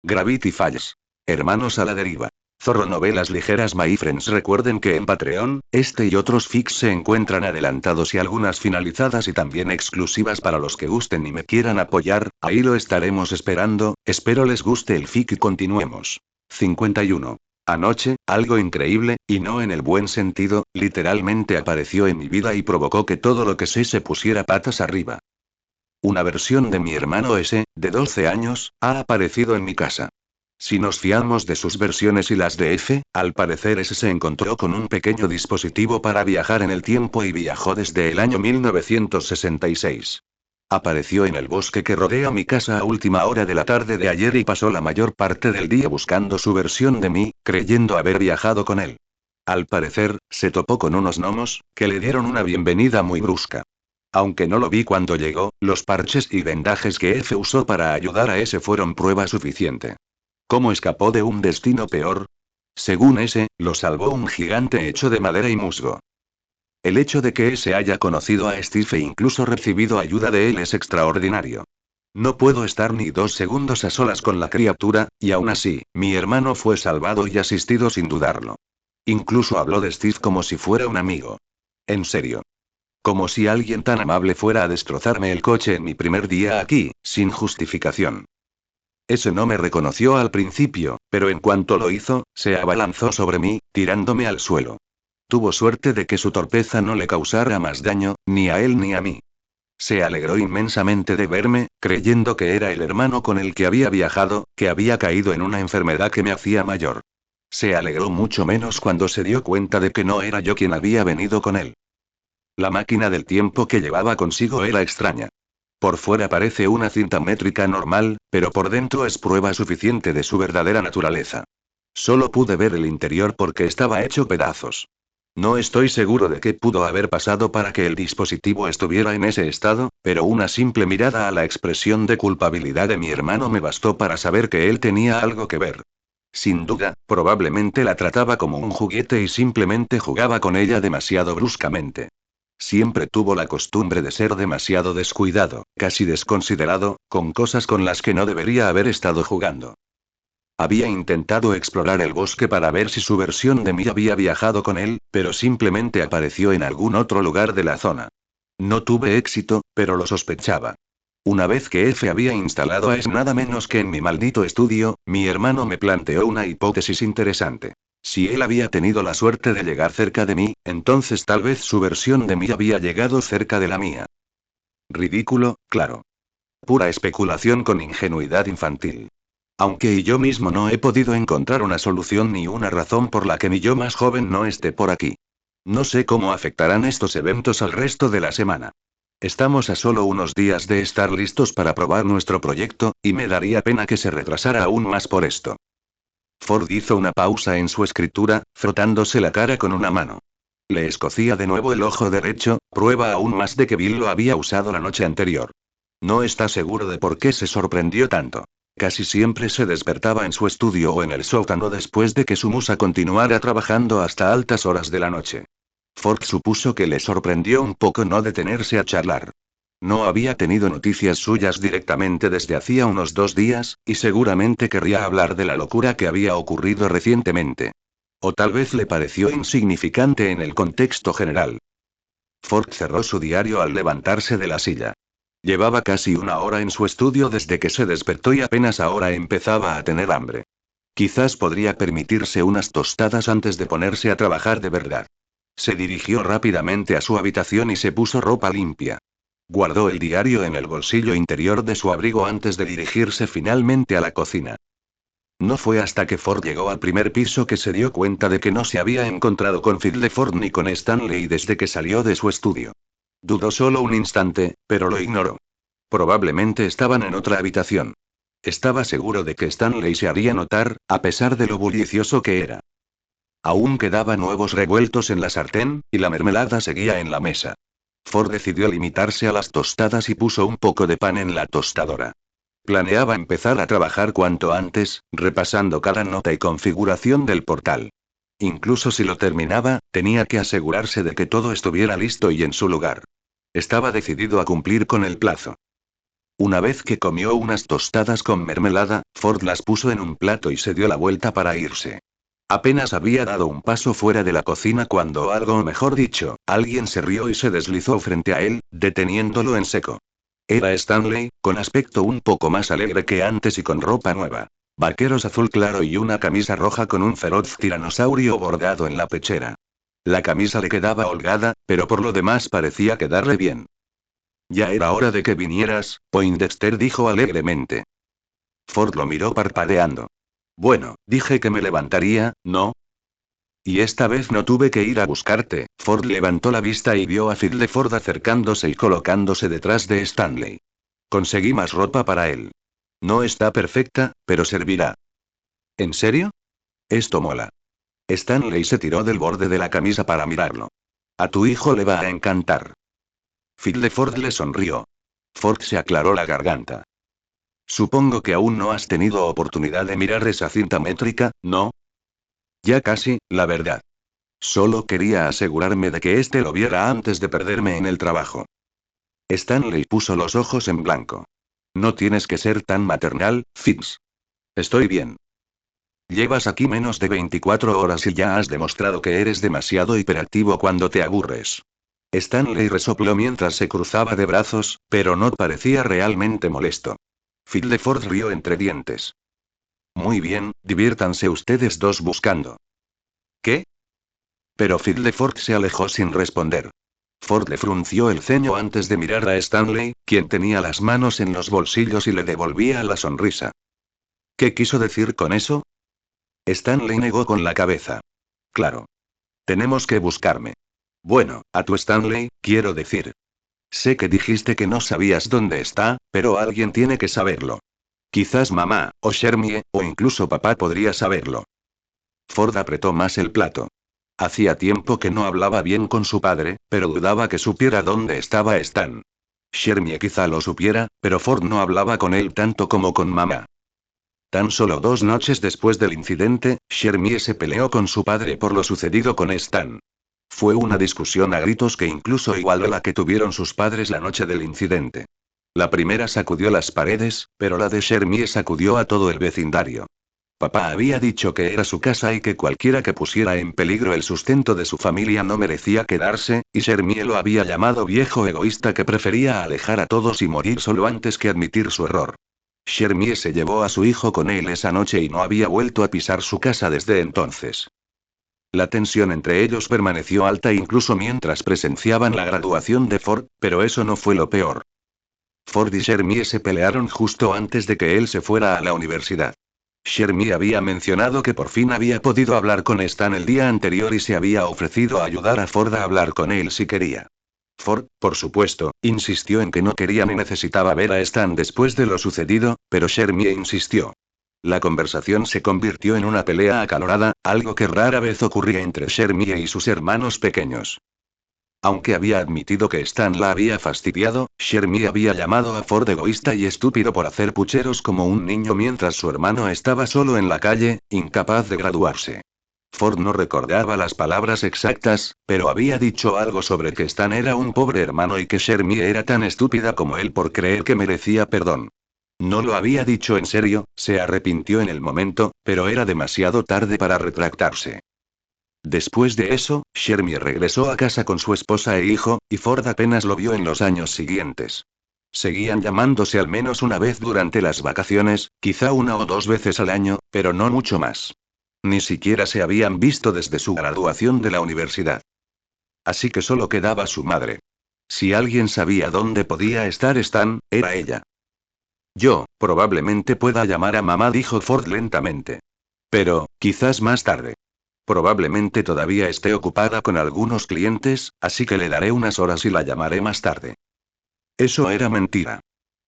Gravity Falls. Hermanos a la deriva. Zorro Novelas Ligeras. My friends, recuerden que en Patreon, este y otros fics se encuentran adelantados y algunas finalizadas y también exclusivas para los que gusten y me quieran apoyar, ahí lo estaremos esperando, espero les guste el fic y continuemos. 51. Anoche, algo increíble, y no en el buen sentido, literalmente apareció en mi vida y provocó que todo lo que sé se pusiera patas arriba. Una versión de mi hermano S, de 12 años, ha aparecido en mi casa. Si nos fiamos de sus versiones y las de F, al parecer ese se encontró con un pequeño dispositivo para viajar en el tiempo y viajó desde el año 1966. Apareció en el bosque que rodea mi casa a última hora de la tarde de ayer y pasó la mayor parte del día buscando su versión de mí, creyendo haber viajado con él. Al parecer, se topó con unos gnomos, que le dieron una bienvenida muy brusca. Aunque no lo vi cuando llegó, los parches y vendajes que F usó para ayudar a ese fueron prueba suficiente. ¿Cómo escapó de un destino peor? Según ese, lo salvó un gigante hecho de madera y musgo. El hecho de que ese haya conocido a Steve e incluso recibido ayuda de él es extraordinario. No puedo estar ni 2 segundos a solas con la criatura, y aún así, mi hermano fue salvado y asistido sin dudarlo. Incluso habló de Steve como si fuera un amigo. En serio. Como si alguien tan amable fuera a destrozarme el coche en mi primer día aquí, sin justificación. Ese no me reconoció al principio, pero en cuanto lo hizo, se abalanzó sobre mí, tirándome al suelo. Tuvo suerte de que su torpeza no le causara más daño, ni a él ni a mí. Se alegró inmensamente de verme, creyendo que era el hermano con el que había viajado, que había caído en una enfermedad que me hacía mayor. Se alegró mucho menos cuando se dio cuenta de que no era yo quien había venido con él. La máquina del tiempo que llevaba consigo era extraña. Por fuera parece una cinta métrica normal, pero por dentro es prueba suficiente de su verdadera naturaleza. Solo pude ver el interior porque estaba hecho pedazos. No estoy seguro de qué pudo haber pasado para que el dispositivo estuviera en ese estado, pero una simple mirada a la expresión de culpabilidad de mi hermano me bastó para saber que él tenía algo que ver. Sin duda, probablemente la trataba como un juguete y simplemente jugaba con ella demasiado bruscamente. Siempre tuvo la costumbre de ser demasiado descuidado, casi desconsiderado, con cosas con las que no debería haber estado jugando. Había intentado explorar el bosque para ver si su versión de mí había viajado con él, pero simplemente apareció en algún otro lugar de la zona. No tuve éxito, pero lo sospechaba. Una vez que F había instalado a S nada menos que en mi maldito estudio, mi hermano me planteó una hipótesis interesante. Si él había tenido la suerte de llegar cerca de mí, entonces tal vez su versión de mí había llegado cerca de la mía. Ridículo, claro. Pura especulación con ingenuidad infantil. Aunque yo mismo no he podido encontrar una solución ni una razón por la que mi yo más joven no esté por aquí. No sé cómo afectarán estos eventos al resto de la semana. Estamos a solo unos días de estar listos para probar nuestro proyecto, y me daría pena que se retrasara aún más por esto. Ford hizo una pausa en su escritura, frotándose la cara con una mano. Le escocía de nuevo el ojo derecho, prueba aún más de que Bill lo había usado la noche anterior. No está seguro de por qué se sorprendió tanto. Casi siempre se despertaba en su estudio o en el sótano después de que su musa continuara trabajando hasta altas horas de la noche. Ford supuso que le sorprendió un poco no detenerse a charlar. No había tenido noticias suyas directamente desde hacía unos 2 días, y seguramente querría hablar de la locura que había ocurrido recientemente. O tal vez le pareció insignificante en el contexto general. Ford cerró su diario al levantarse de la silla. Llevaba casi una hora en su estudio desde que se despertó y apenas ahora empezaba a tener hambre. Quizás podría permitirse unas tostadas antes de ponerse a trabajar de verdad. Se dirigió rápidamente a su habitación y se puso ropa limpia. Guardó el diario en el bolsillo interior de su abrigo antes de dirigirse finalmente a la cocina. No fue hasta que Ford llegó al primer piso que se dio cuenta de que no se había encontrado con Fiddle Ford ni con Stanley desde que salió de su estudio. Dudó solo un instante, pero lo ignoró. Probablemente estaban en otra habitación. Estaba seguro de que Stanley se haría notar, a pesar de lo bullicioso que era. Aún quedaban huevos revueltos en la sartén, y la mermelada seguía en la mesa. Ford decidió limitarse a las tostadas y puso un poco de pan en la tostadora. Planeaba empezar a trabajar cuanto antes, repasando cada nota y configuración del portal. Incluso si lo terminaba, tenía que asegurarse de que todo estuviera listo y en su lugar. Estaba decidido a cumplir con el plazo. Una vez que comió unas tostadas con mermelada, Ford las puso en un plato y se dio la vuelta para irse. Apenas había dado un paso fuera de la cocina cuando algo, o mejor dicho, alguien se rió y se deslizó frente a él, deteniéndolo en seco. Era Stanley, con aspecto un poco más alegre que antes y con ropa nueva. Vaqueros azul claro y una camisa roja con un feroz tiranosaurio bordado en la pechera. La camisa le quedaba holgada, pero por lo demás parecía quedarle bien. Ya era hora de que vinieras, Poindexter dijo alegremente. Ford lo miró parpadeando. Bueno, dije que me levantaría, ¿no? Y esta vez no tuve que ir a buscarte. Ford levantó la vista y vio a Phil de Ford acercándose y colocándose detrás de Stanley. Conseguí más ropa para él. No está perfecta, pero servirá. ¿En serio? Esto mola. Stanley se tiró del borde de la camisa para mirarlo. A tu hijo le va a encantar. Phil de Ford le sonrió. Ford se aclaró la garganta. Supongo que aún no has tenido oportunidad de mirar esa cinta métrica, ¿no? Ya casi, la verdad. Solo quería asegurarme de que éste lo viera antes de perderme en el trabajo. Stanley puso los ojos en blanco. No tienes que ser tan maternal, Fitz. Estoy bien. Llevas aquí menos de 24 horas y ya has demostrado que eres demasiado hiperactivo cuando te aburres. Stanley resopló mientras se cruzaba de brazos, pero no parecía realmente molesto. Phil de Ford rió entre dientes. Muy bien, diviértanse ustedes dos buscando. ¿Qué? Pero Phil de Ford se alejó sin responder. Ford le frunció el ceño antes de mirar a Stanley, quien tenía las manos en los bolsillos y le devolvía la sonrisa. ¿Qué quiso decir con eso? Stanley negó con la cabeza. Claro. Tenemos que buscarme. Bueno, a tu Stanley, quiero decir. Sé que dijiste que no sabías dónde está, pero alguien tiene que saberlo. Quizás mamá, o Shermie, o incluso papá podría saberlo. Ford apretó más el plato. Hacía tiempo que no hablaba bien con su padre, pero dudaba que supiera dónde estaba Stan. Shermie quizá lo supiera, pero Ford no hablaba con él tanto como con mamá. Tan solo 2 noches después del incidente, Shermie se peleó con su padre por lo sucedido con Stan. Fue una discusión a gritos que incluso igualó la que tuvieron sus padres la noche del incidente. La primera sacudió las paredes, pero la de Shermie sacudió a todo el vecindario. Papá había dicho que era su casa y que cualquiera que pusiera en peligro el sustento de su familia no merecía quedarse, y Shermie lo había llamado viejo egoísta que prefería alejar a todos y morir solo antes que admitir su error. Shermie se llevó a su hijo con él esa noche y no había vuelto a pisar su casa desde entonces. La tensión entre ellos permaneció alta incluso mientras presenciaban la graduación de Ford, pero eso no fue lo peor. Ford y Shermie se pelearon justo antes de que él se fuera a la universidad. Shermie había mencionado que por fin había podido hablar con Stan el día anterior y se había ofrecido a ayudar a Ford a hablar con él si quería. Ford, por supuesto, insistió en que no quería ni necesitaba ver a Stan después de lo sucedido, pero Shermie insistió. La conversación se convirtió en una pelea acalorada, algo que rara vez ocurría entre Shermie y sus hermanos pequeños. Aunque había admitido que Stan la había fastidiado, Shermie había llamado a Ford egoísta y estúpido por hacer pucheros como un niño mientras su hermano estaba solo en la calle, incapaz de graduarse. Ford no recordaba las palabras exactas, pero había dicho algo sobre que Stan era un pobre hermano y que Shermie era tan estúpida como él por creer que merecía perdón. No lo había dicho en serio, se arrepintió en el momento, pero era demasiado tarde para retractarse. Después de eso, Shermie regresó a casa con su esposa e hijo, y Ford apenas lo vio en los años siguientes. Seguían llamándose al menos una vez durante las vacaciones, quizá 1 o 2 veces al año, pero no mucho más. Ni siquiera se habían visto desde su graduación de la universidad. Así que solo quedaba su madre. Si alguien sabía dónde podía estar Stan, era ella. Yo, probablemente pueda llamar a mamá, dijo Ford lentamente. Pero, quizás más tarde. Probablemente todavía esté ocupada con algunos clientes, así que le daré unas horas y la llamaré más tarde. Eso era mentira.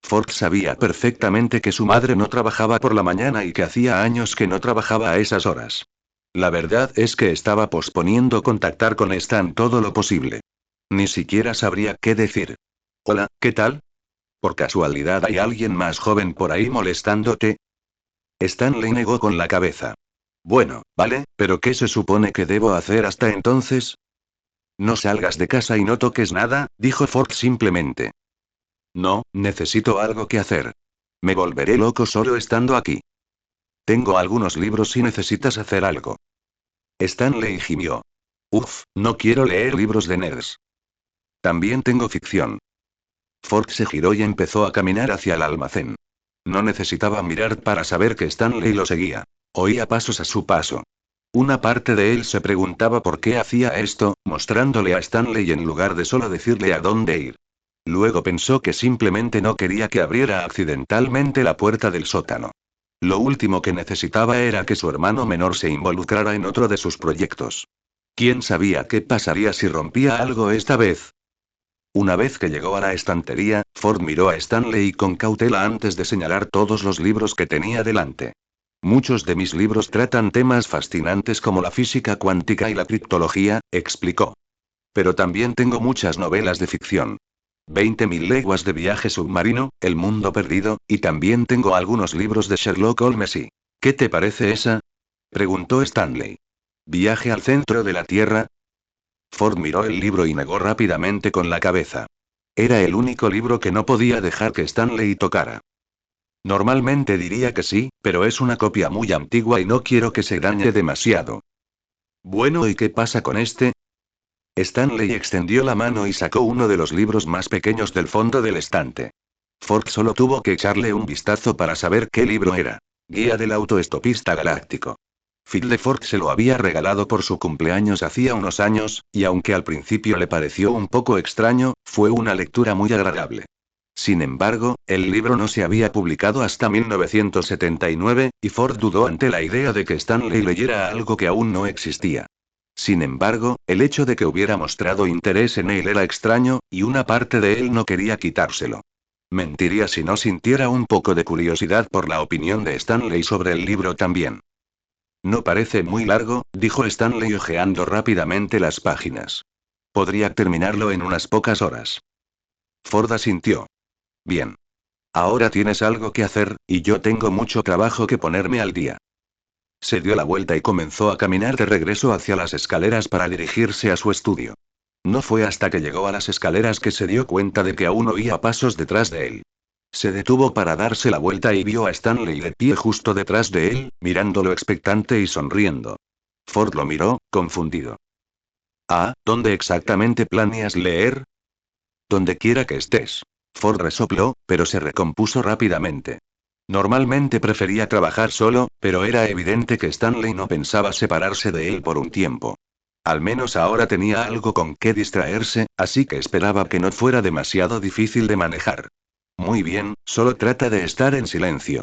Ford sabía perfectamente que su madre no trabajaba por la mañana y que hacía años que no trabajaba a esas horas. La verdad es que estaba posponiendo contactar con Stan todo lo posible. Ni siquiera sabría qué decir. Hola, ¿qué tal? ¿Por casualidad hay alguien más joven por ahí molestándote? Stanley negó con la cabeza. Bueno, vale, pero ¿qué se supone que debo hacer hasta entonces? No salgas de casa y no toques nada, dijo Ford simplemente. No, necesito algo que hacer. Me volveré loco solo estando aquí. Tengo algunos libros si necesitas hacer algo. Stanley gimió. Uf, no quiero leer libros de nerds. También tengo ficción. Ford se giró y empezó a caminar hacia el almacén. No necesitaba mirar para saber que Stanley lo seguía. Oía pasos a su paso. Una parte de él se preguntaba por qué hacía esto, mostrándole a Stanley en lugar de solo decirle a dónde ir. Luego pensó que simplemente no quería que abriera accidentalmente la puerta del sótano. Lo último que necesitaba era que su hermano menor se involucrara en otro de sus proyectos. ¿Quién sabía qué pasaría si rompía algo esta vez? Una vez que llegó a la estantería, Ford miró a Stanley con cautela antes de señalar todos los libros que tenía delante. Muchos de mis libros tratan temas fascinantes como la física cuántica y la criptología, explicó. Pero también tengo muchas novelas de ficción. 20.000 leguas de viaje submarino, El mundo perdido, y también tengo algunos libros de Sherlock Holmes y... ¿Qué te parece esa? Preguntó Stanley. ¿Viaje al centro de la Tierra? Ford miró el libro y negó rápidamente con la cabeza. Era el único libro que no podía dejar que Stanley tocara. Normalmente diría que sí, pero es una copia muy antigua y no quiero que se dañe demasiado. Bueno, ¿y qué pasa con este? Stanley extendió la mano y sacó uno de los libros más pequeños del fondo del estante. Ford solo tuvo que echarle un vistazo para saber qué libro era. Guía del autoestopista galáctico. Phil de Ford se lo había regalado por su cumpleaños hacía unos años, y aunque al principio le pareció un poco extraño, fue una lectura muy agradable. Sin embargo, el libro no se había publicado hasta 1979, y Ford dudó ante la idea de que Stanley leyera algo que aún no existía. Sin embargo, el hecho de que hubiera mostrado interés en él era extraño, y una parte de él no quería quitárselo. Mentiría si no sintiera un poco de curiosidad por la opinión de Stanley sobre el libro también. No parece muy largo, dijo Stanley hojeando rápidamente las páginas. Podría terminarlo en unas pocas horas. Ford asintió. Bien. Ahora tienes algo que hacer, y yo tengo mucho trabajo que ponerme al día. Se dio la vuelta y comenzó a caminar de regreso hacia las escaleras para dirigirse a su estudio. No fue hasta que llegó a las escaleras que se dio cuenta de que aún oía pasos detrás de él. Se detuvo para darse la vuelta y vio a Stanley de pie justo detrás de él, mirándolo expectante y sonriendo. Ford lo miró, confundido. Ah, ¿dónde exactamente planeas leer? Donde quiera que estés. Ford resopló, pero se recompuso rápidamente. Normalmente prefería trabajar solo, pero era evidente que Stanley no pensaba separarse de él por un tiempo. Al menos ahora tenía algo con qué distraerse, así que esperaba que no fuera demasiado difícil de manejar. Muy bien, solo trata de estar en silencio.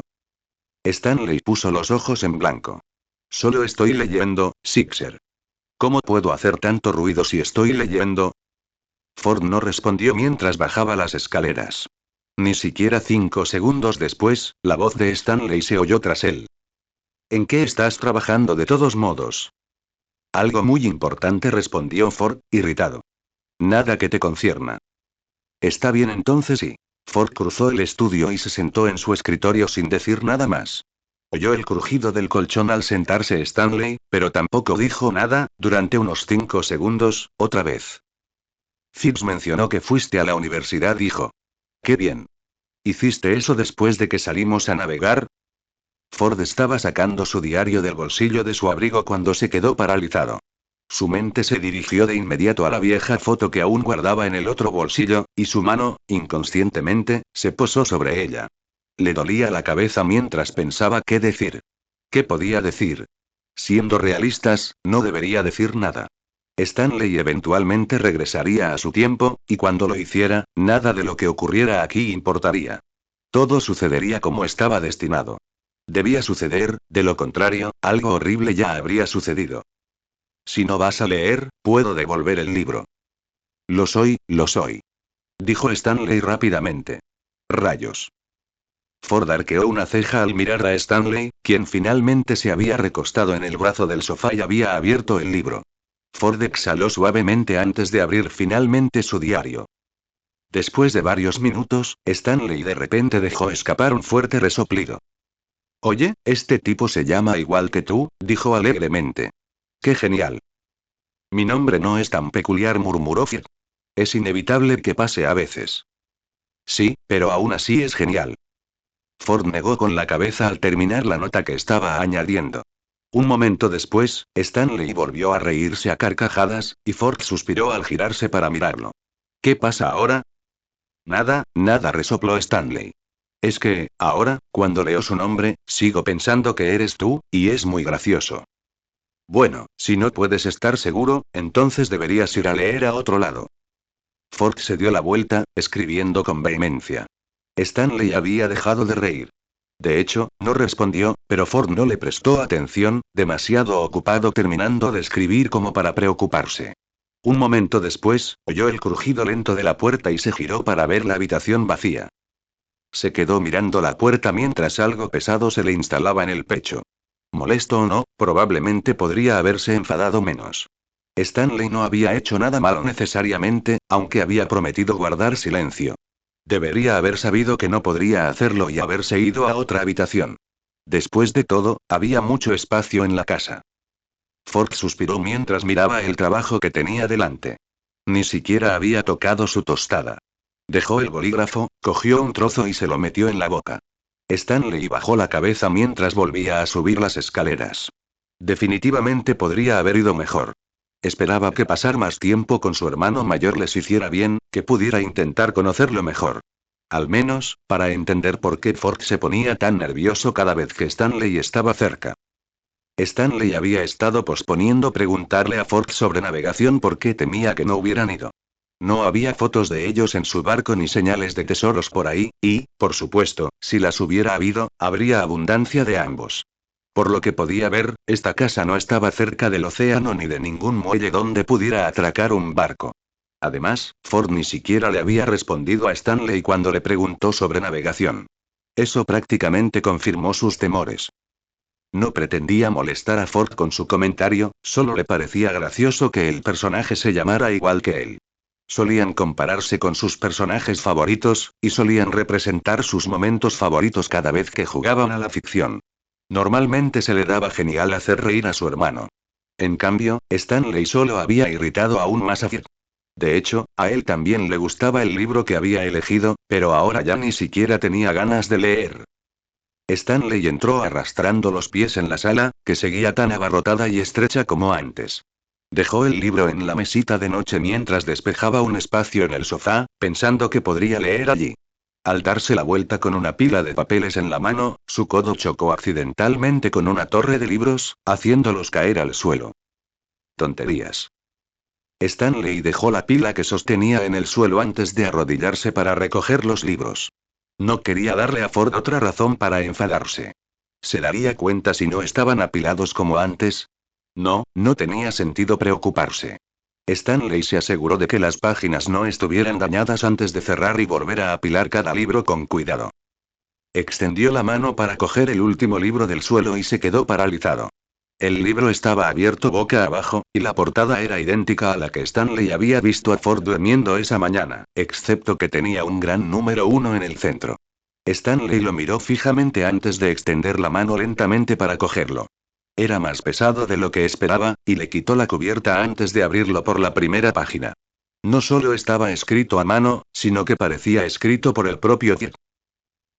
Stanley puso los ojos en blanco. Solo estoy leyendo, Sixer. ¿Cómo puedo hacer tanto ruido si estoy leyendo? Ford no respondió mientras bajaba las escaleras. Ni siquiera 5 segundos después, la voz de Stanley se oyó tras él. ¿En qué estás trabajando de todos modos? Algo muy importante, respondió Ford, irritado. Nada que te concierna. Está bien entonces y... Ford cruzó el estudio y se sentó en su escritorio sin decir nada más. Oyó el crujido del colchón al sentarse Stanley, pero tampoco dijo nada, durante unos 5 segundos, otra vez. Fitz mencionó que fuiste a la universidad, dijo. ¡Qué bien! ¿Hiciste eso después de que salimos a navegar? Ford estaba sacando su diario del bolsillo de su abrigo cuando se quedó paralizado. Su mente se dirigió de inmediato a la vieja foto que aún guardaba en el otro bolsillo, y su mano, inconscientemente, se posó sobre ella. Le dolía la cabeza mientras pensaba qué decir. ¿Qué podía decir? Siendo realistas, no debería decir nada. Stanley eventualmente regresaría a su tiempo, y cuando lo hiciera, nada de lo que ocurriera aquí importaría. Todo sucedería como estaba destinado. Debía suceder, de lo contrario, algo horrible ya habría sucedido. Si no vas a leer, puedo devolver el libro. Lo soy, dijo Stanley rápidamente. Rayos. Ford arqueó una ceja al mirar a Stanley, quien finalmente se había recostado en el brazo del sofá y había abierto el libro. Ford exhaló suavemente antes de abrir finalmente su diario. Después de varios minutos, Stanley de repente dejó escapar un fuerte resoplido. Oye, este tipo se llama igual que tú, dijo alegremente. ¡Qué genial! Mi nombre no es tan peculiar, murmuró Ford. Es inevitable que pase a veces. Sí, pero aún así es genial. Ford negó con la cabeza al terminar la nota que estaba añadiendo. Un momento después, Stanley volvió a reírse a carcajadas, y Ford suspiró al girarse para mirarlo. ¿Qué pasa ahora? Nada, nada, resopló Stanley. Es que, ahora, cuando leo su nombre, sigo pensando que eres tú, y es muy gracioso. Bueno, si no puedes estar seguro, entonces deberías ir a leer a otro lado. Ford se dio la vuelta, escribiendo con vehemencia. Stanley había dejado de reír. De hecho, no respondió, pero Ford no le prestó atención, demasiado ocupado terminando de escribir como para preocuparse. Un momento después, oyó el crujido lento de la puerta y se giró para ver la habitación vacía. Se quedó mirando la puerta mientras algo pesado se le instalaba en el pecho. Molesto o no, probablemente podría haberse enfadado menos. Stanley no había hecho nada malo necesariamente, aunque había prometido guardar silencio. Debería haber sabido que no podría hacerlo y haberse ido a otra habitación. Después de todo, había mucho espacio en la casa. Ford suspiró mientras miraba el trabajo que tenía delante. Ni siquiera había tocado su tostada. Dejó el bolígrafo, cogió un trozo y se lo metió en la boca. Stanley bajó la cabeza mientras volvía a subir las escaleras. Definitivamente podría haber ido mejor. Esperaba que pasar más tiempo con su hermano mayor les hiciera bien, que pudiera intentar conocerlo mejor. Al menos, para entender por qué Ford se ponía tan nervioso cada vez que Stanley estaba cerca. Stanley había estado posponiendo preguntarle a Ford sobre navegación porque temía que no hubieran ido. No había fotos de ellos en su barco ni señales de tesoros por ahí, y, por supuesto, si las hubiera habido, habría abundancia de ambos. Por lo que podía ver, esta casa no estaba cerca del océano ni de ningún muelle donde pudiera atracar un barco. Además, Ford ni siquiera le había respondido a Stanley cuando le preguntó sobre navegación. Eso prácticamente confirmó sus temores. No pretendía molestar a Ford con su comentario, solo le parecía gracioso que el personaje se llamara igual que él. Solían compararse con sus personajes favoritos, y solían representar sus momentos favoritos cada vez que jugaban a la ficción. Normalmente se le daba genial hacer reír a su hermano. En cambio, Stanley solo había irritado aún más a Ford. De hecho, a él también le gustaba el libro que había elegido, pero ahora ya ni siquiera tenía ganas de leer. Stanley entró arrastrando los pies en la sala, que seguía tan abarrotada y estrecha como antes. Dejó el libro en la mesita de noche mientras despejaba un espacio en el sofá, pensando que podría leer allí. Al darse la vuelta con una pila de papeles en la mano, su codo chocó accidentalmente con una torre de libros, haciéndolos caer al suelo. Tonterías. Stanley dejó la pila que sostenía en el suelo antes de arrodillarse para recoger los libros. No quería darle a Ford otra razón para enfadarse. ¿Se daría cuenta si no estaban apilados como antes? No, no tenía sentido preocuparse. Stanley se aseguró de que las páginas no estuvieran dañadas antes de cerrar y volver a apilar cada libro con cuidado. Extendió la mano para coger el último libro del suelo y se quedó paralizado. El libro estaba abierto boca abajo, y la portada era idéntica a la que Stanley había visto a Ford durmiendo esa mañana, excepto que tenía un gran número 1 en el centro. Stanley lo miró fijamente antes de extender la mano lentamente para cogerlo. Era más pesado de lo que esperaba, y le quitó la cubierta antes de abrirlo por la primera página. No solo estaba escrito a mano, sino que parecía escrito por el propio Ford.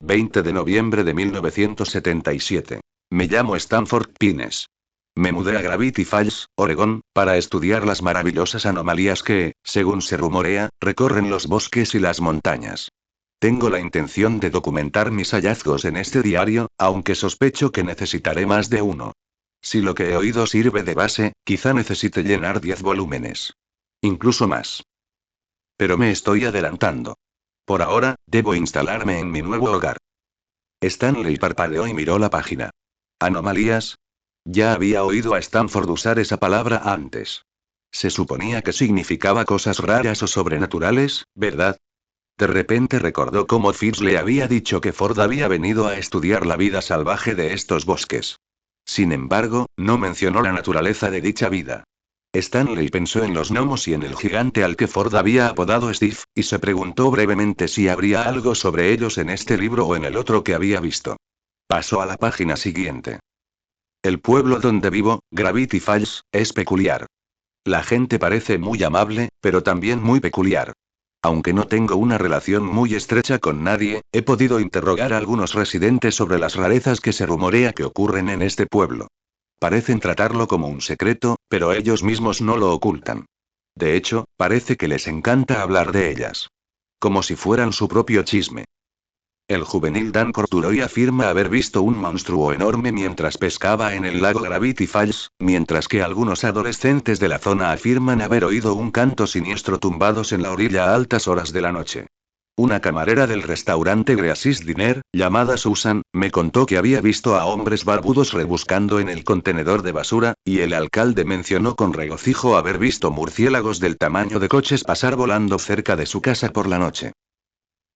20 de noviembre de 1977. Me llamo Stanford Pines. Me mudé a Gravity Falls, Oregón, para estudiar las maravillosas anomalías que, según se rumorea, recorren los bosques y las montañas. Tengo la intención de documentar mis hallazgos en este diario, aunque sospecho que necesitaré más de uno. Si lo que he oído sirve de base, quizá necesite llenar 10 volúmenes. Incluso más. Pero me estoy adelantando. Por ahora, debo instalarme en mi nuevo hogar. Stanley parpadeó y miró la página. ¿Anomalías? Ya había oído a Stanford usar esa palabra antes. Se suponía que significaba cosas raras o sobrenaturales, ¿verdad? De repente recordó cómo Fitz le había dicho que Ford había venido a estudiar la vida salvaje de estos bosques. Sin embargo, no mencionó la naturaleza de dicha vida. Stanley pensó en los gnomos y en el gigante al que Ford había apodado Steve, y se preguntó brevemente si habría algo sobre ellos en este libro o en el otro que había visto. Pasó a la página siguiente. El pueblo donde vivo, Gravity Falls, es peculiar. La gente parece muy amable, pero también muy peculiar. Aunque no tengo una relación muy estrecha con nadie, he podido interrogar a algunos residentes sobre las rarezas que se rumorea que ocurren en este pueblo. Parecen tratarlo como un secreto, pero ellos mismos no lo ocultan. De hecho, parece que les encanta hablar de ellas. Como si fueran su propio chisme. El juvenil Dan Corduroy afirma haber visto un monstruo enorme mientras pescaba en el lago Gravity Falls, mientras que algunos adolescentes de la zona afirman haber oído un canto siniestro tumbados en la orilla a altas horas de la noche. Una camarera del restaurante Greasy's Diner, llamada Susan, me contó que había visto a hombres barbudos rebuscando en el contenedor de basura, y el alcalde mencionó con regocijo haber visto murciélagos del tamaño de coches pasar volando cerca de su casa por la noche.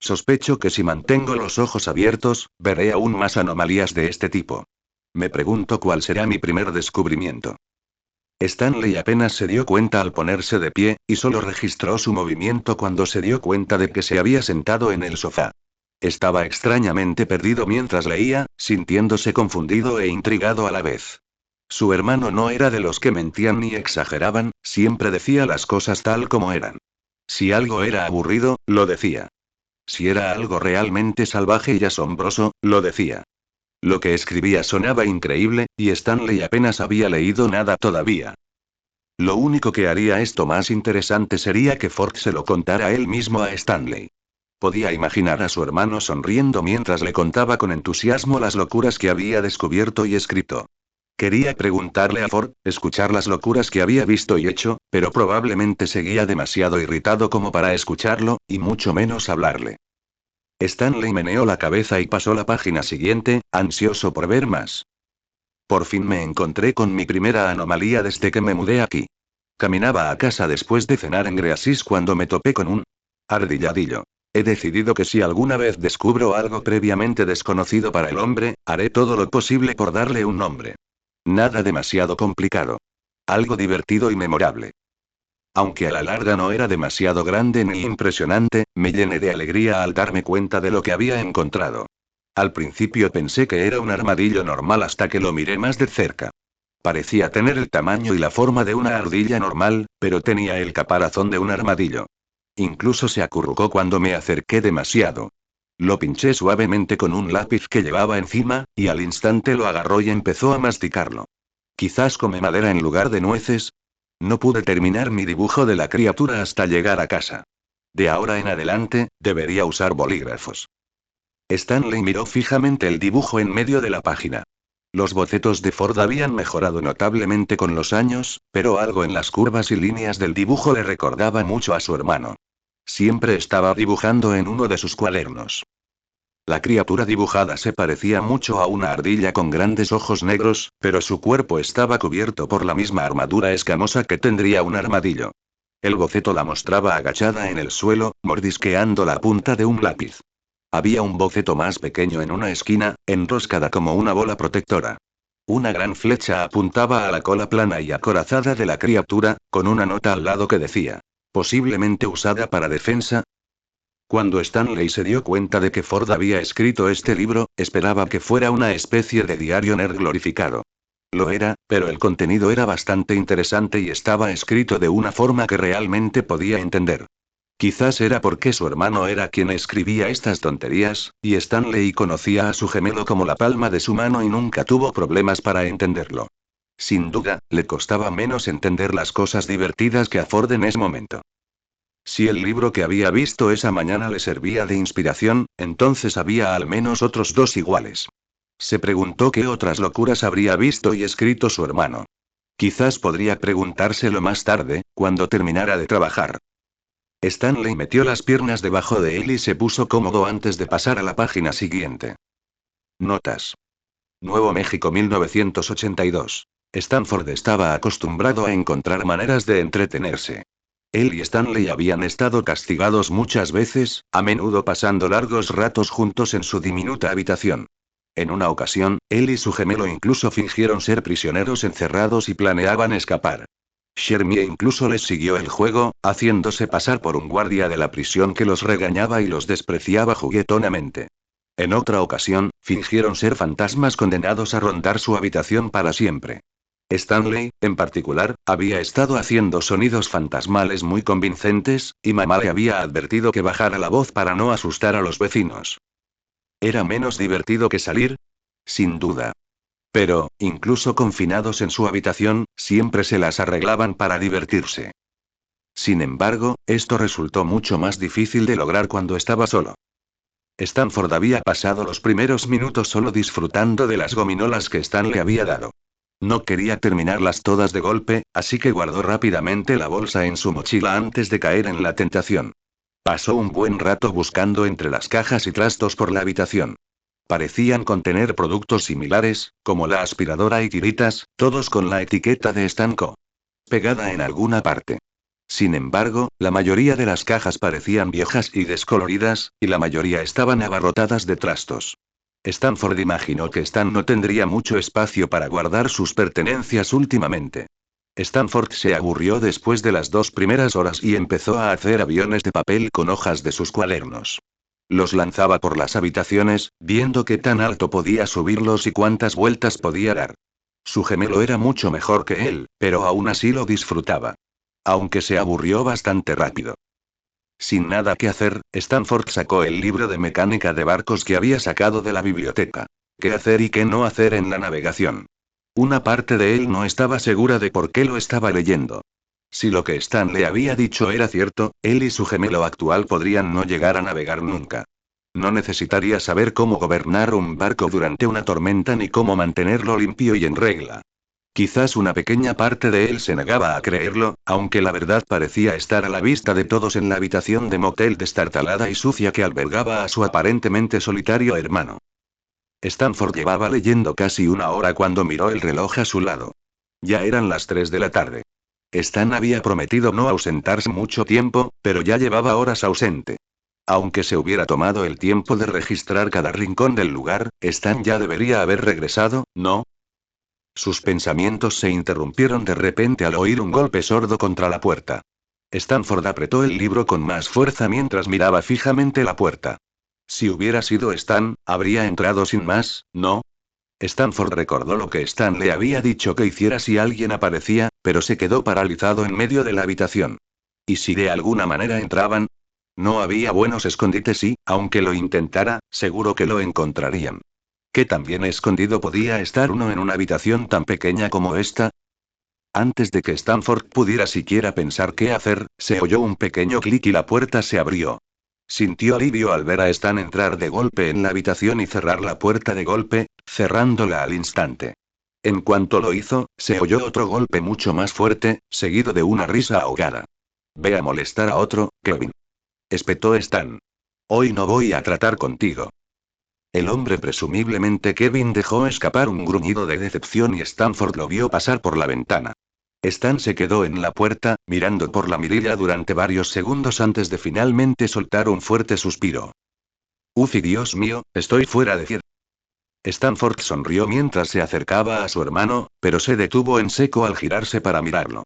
Sospecho que si mantengo los ojos abiertos, veré aún más anomalías de este tipo. Me pregunto cuál será mi primer descubrimiento. Stanley apenas se dio cuenta al ponerse de pie, y solo registró su movimiento cuando se dio cuenta de que se había sentado en el sofá. Estaba extrañamente perdido mientras leía, sintiéndose confundido e intrigado a la vez. Su hermano no era de los que mentían ni exageraban, siempre decía las cosas tal como eran. Si algo era aburrido, lo decía. Si era algo realmente salvaje y asombroso, lo decía. Lo que escribía sonaba increíble, y Stanley apenas había leído nada todavía. Lo único que haría esto más interesante sería que Ford se lo contara él mismo a Stanley. Podía imaginar a su hermano sonriendo mientras le contaba con entusiasmo las locuras que había descubierto y escrito. Quería preguntarle a Ford, escuchar las locuras que había visto y hecho, pero probablemente seguía demasiado irritado como para escucharlo, y mucho menos hablarle. Stanley meneó la cabeza y pasó la página siguiente, ansioso por ver más. Por fin me encontré con mi primera anomalía desde que me mudé aquí. Caminaba a casa después de cenar en Greasys cuando me topé con un ardilladillo. He decidido que si alguna vez descubro algo previamente desconocido para el hombre, haré todo lo posible por darle un nombre. Nada demasiado complicado. Algo divertido y memorable. Aunque a la larga no era demasiado grande ni impresionante, me llené de alegría al darme cuenta de lo que había encontrado. Al principio pensé que era un armadillo normal hasta que lo miré más de cerca. Parecía tener el tamaño y la forma de una ardilla normal, pero tenía el caparazón de un armadillo. Incluso se acurrucó cuando me acerqué demasiado. Lo pinché suavemente con un lápiz que llevaba encima, y al instante lo agarró y empezó a masticarlo. Quizás come madera en lugar de nueces. No pude terminar mi dibujo de la criatura hasta llegar a casa. De ahora en adelante, debería usar bolígrafos. Stanley miró fijamente el dibujo en medio de la página. Los bocetos de Ford habían mejorado notablemente con los años, pero algo en las curvas y líneas del dibujo le recordaba mucho a su hermano. Siempre estaba dibujando en uno de sus cuadernos. La criatura dibujada se parecía mucho a una ardilla con grandes ojos negros, pero su cuerpo estaba cubierto por la misma armadura escamosa que tendría un armadillo. El boceto la mostraba agachada en el suelo, mordisqueando la punta de un lápiz. Había un boceto más pequeño en una esquina, enroscada como una bola protectora. Una gran flecha apuntaba a la cola plana y acorazada de la criatura, con una nota al lado que decía, posiblemente usada para defensa. Cuando Stanley se dio cuenta de que Ford había escrito este libro, esperaba que fuera una especie de diario nerd glorificado. Lo era, pero el contenido era bastante interesante y estaba escrito de una forma que realmente podía entender. Quizás era porque su hermano era quien escribía estas tonterías, y Stanley conocía a su gemelo como la palma de su mano y nunca tuvo problemas para entenderlo. Sin duda, le costaba menos entender las cosas divertidas que a Ford en ese momento. Si el libro que había visto esa mañana le servía de inspiración, entonces había al menos otros dos iguales. Se preguntó qué otras locuras habría visto y escrito su hermano. Quizás podría preguntárselo más tarde, cuando terminara de trabajar. Stanley metió las piernas debajo de él y se puso cómodo antes de pasar a la página siguiente. Notas. Nuevo México 1982. Stanford estaba acostumbrado a encontrar maneras de entretenerse. Él y Stanley habían estado castigados muchas veces, a menudo pasando largos ratos juntos en su diminuta habitación. En una ocasión, él y su gemelo incluso fingieron ser prisioneros encerrados y planeaban escapar. Shermie incluso les siguió el juego, haciéndose pasar por un guardia de la prisión que los regañaba y los despreciaba juguetonamente. En otra ocasión, fingieron ser fantasmas condenados a rondar su habitación para siempre. Stanley, en particular, había estado haciendo sonidos fantasmales muy convincentes, y mamá le había advertido que bajara la voz para no asustar a los vecinos. ¿Era menos divertido que salir? Sin duda. Pero, incluso confinados en su habitación, siempre se las arreglaban para divertirse. Sin embargo, esto resultó mucho más difícil de lograr cuando estaba solo. Stanford había pasado los primeros minutos solo disfrutando de las gominolas que Stan le había dado. No quería terminarlas todas de golpe, así que guardó rápidamente la bolsa en su mochila antes de caer en la tentación. Pasó un buen rato buscando entre las cajas y trastos por la habitación. Parecían contener productos similares, como la aspiradora y tiritas, todos con la etiqueta de Stanco pegada en alguna parte. Sin embargo, la mayoría de las cajas parecían viejas y descoloridas, y la mayoría estaban abarrotadas de trastos. Stanford imaginó que Stan no tendría mucho espacio para guardar sus pertenencias últimamente. Stanford se aburrió después de las 2 primeras horas y empezó a hacer aviones de papel con hojas de sus cuadernos. Los lanzaba por las habitaciones, viendo qué tan alto podía subirlos y cuántas vueltas podía dar. Su gemelo era mucho mejor que él, pero aún así lo disfrutaba. Aunque se aburrió bastante rápido. Sin nada que hacer, Stanford sacó el libro de mecánica de barcos que había sacado de la biblioteca. ¿Qué hacer y qué no hacer en la navegación? Una parte de él no estaba segura de por qué lo estaba leyendo. Si lo que Stan le había dicho era cierto, él y su gemelo actual podrían no llegar a navegar nunca. No necesitaría saber cómo gobernar un barco durante una tormenta ni cómo mantenerlo limpio y en regla. Quizás una pequeña parte de él se negaba a creerlo, aunque la verdad parecía estar a la vista de todos en la habitación de motel destartalada y sucia que albergaba a su aparentemente solitario hermano. Stanford llevaba leyendo casi 1 hora cuando miró el reloj a su lado. Ya eran las 3 de la tarde. Stan había prometido no ausentarse mucho tiempo, pero ya llevaba horas ausente. Aunque se hubiera tomado el tiempo de registrar cada rincón del lugar, Stan ya debería haber regresado, ¿no? Sus pensamientos se interrumpieron de repente al oír un golpe sordo contra la puerta. Stanford apretó el libro con más fuerza mientras miraba fijamente la puerta. Si hubiera sido Stan, habría entrado sin más, ¿no? Stanford recordó lo que Stan le había dicho que hiciera si alguien aparecía, pero se quedó paralizado en medio de la habitación. ¿Y si de alguna manera entraban? No había buenos escondites y, aunque lo intentara, seguro que lo encontrarían. ¿Qué tan bien escondido podía estar uno en una habitación tan pequeña como esta? Antes de que Stanford pudiera siquiera pensar qué hacer, se oyó un pequeño clic y la puerta se abrió. Sintió alivio al ver a Stan entrar de golpe en la habitación y cerrar la puerta de golpe, cerrándola al instante. En cuanto lo hizo, se oyó otro golpe mucho más fuerte, seguido de una risa ahogada. Ve a molestar a otro, Kevin. Espetó Stan. Hoy no voy a tratar contigo. El hombre presumiblemente Kevin dejó escapar un gruñido de decepción y Stanford lo vio pasar por la ventana. Stan se quedó en la puerta, mirando por la mirilla durante varios segundos antes de finalmente soltar un fuerte suspiro. Uf, y Dios mío, estoy fuera de cierre. Stanford sonrió mientras se acercaba a su hermano, pero se detuvo en seco al girarse para mirarlo.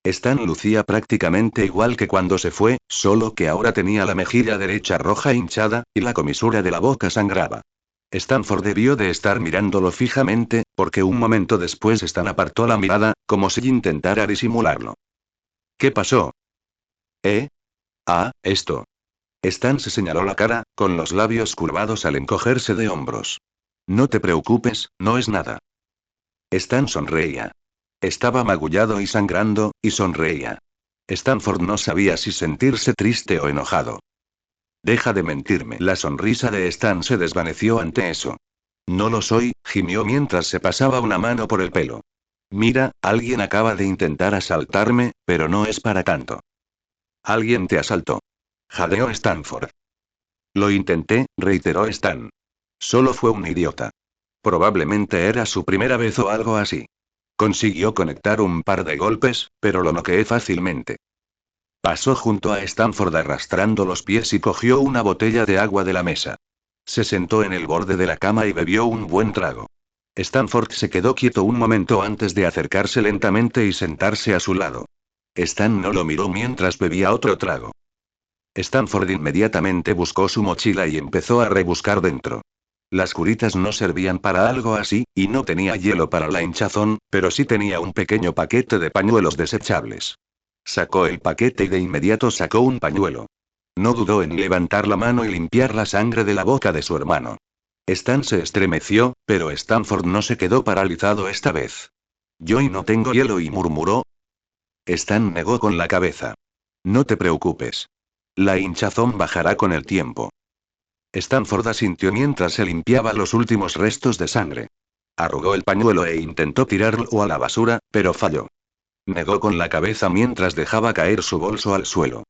Stan lucía prácticamente igual que cuando se fue, solo que ahora tenía la mejilla derecha roja hinchada, y la comisura de la boca sangraba. Stanford debió de estar mirándolo fijamente, porque un momento después Stan apartó la mirada, como si intentara disimularlo. ¿Qué pasó? ¿Eh? Ah, esto. Stan se señaló la cara, con los labios curvados al encogerse de hombros. No te preocupes, no es nada. Stan sonreía. Estaba magullado y sangrando, y sonreía. Stanford no sabía si sentirse triste o enojado. Deja de mentirme. La sonrisa de Stan se desvaneció ante eso. No lo soy, gimió mientras se pasaba una mano por el pelo. Mira, alguien acaba de intentar asaltarme, pero no es para tanto. Alguien te asaltó. Jadeó Stanford. Lo intenté, reiteró Stan. Solo fue un idiota. Probablemente era su primera vez o algo así. Consiguió conectar un par de golpes, pero lo noqueé fácilmente. Pasó junto a Stanford arrastrando los pies y cogió una botella de agua de la mesa. Se sentó en el borde de la cama y bebió un buen trago. Stanford se quedó quieto un momento antes de acercarse lentamente y sentarse a su lado. Stan no lo miró mientras bebía otro trago. Stanford inmediatamente buscó su mochila y empezó a rebuscar dentro. Las curitas no servían para algo así, y no tenía hielo para la hinchazón, pero sí tenía un pequeño paquete de pañuelos desechables. Sacó el paquete y de inmediato sacó un pañuelo. No dudó en levantar la mano y limpiar la sangre de la boca de su hermano. Stan se estremeció, pero Stanford no se quedó paralizado esta vez. Yo y no tengo hielo y murmuró. Stan negó con la cabeza. No te preocupes. La hinchazón bajará con el tiempo. Stanford asintió mientras se limpiaba los últimos restos de sangre. Arrugó el pañuelo e intentó tirarlo a la basura, pero falló. Negó con la cabeza mientras dejaba caer su bolso al suelo.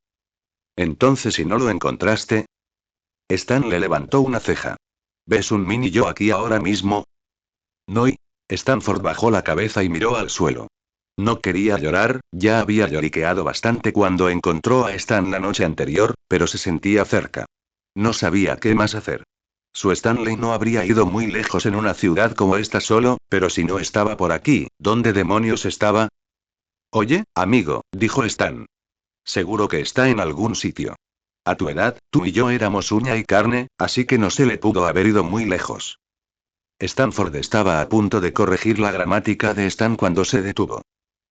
Entonces, ¿y no lo encontraste? Stan le levantó una ceja. ¿Ves un mini yo aquí ahora mismo? No, y Stanford bajó la cabeza y miró al suelo. No quería llorar, ya había lloriqueado bastante cuando encontró a Stan la noche anterior, pero se sentía cerca. No sabía qué más hacer. Su Stanley no habría ido muy lejos en una ciudad como esta solo, pero si no estaba por aquí, ¿dónde demonios estaba? Oye, amigo, dijo Stan. Seguro que está en algún sitio. A tu edad, tú y yo éramos uña y carne, así que no se le pudo haber ido muy lejos. Stanford estaba a punto de corregir la gramática de Stan cuando se detuvo.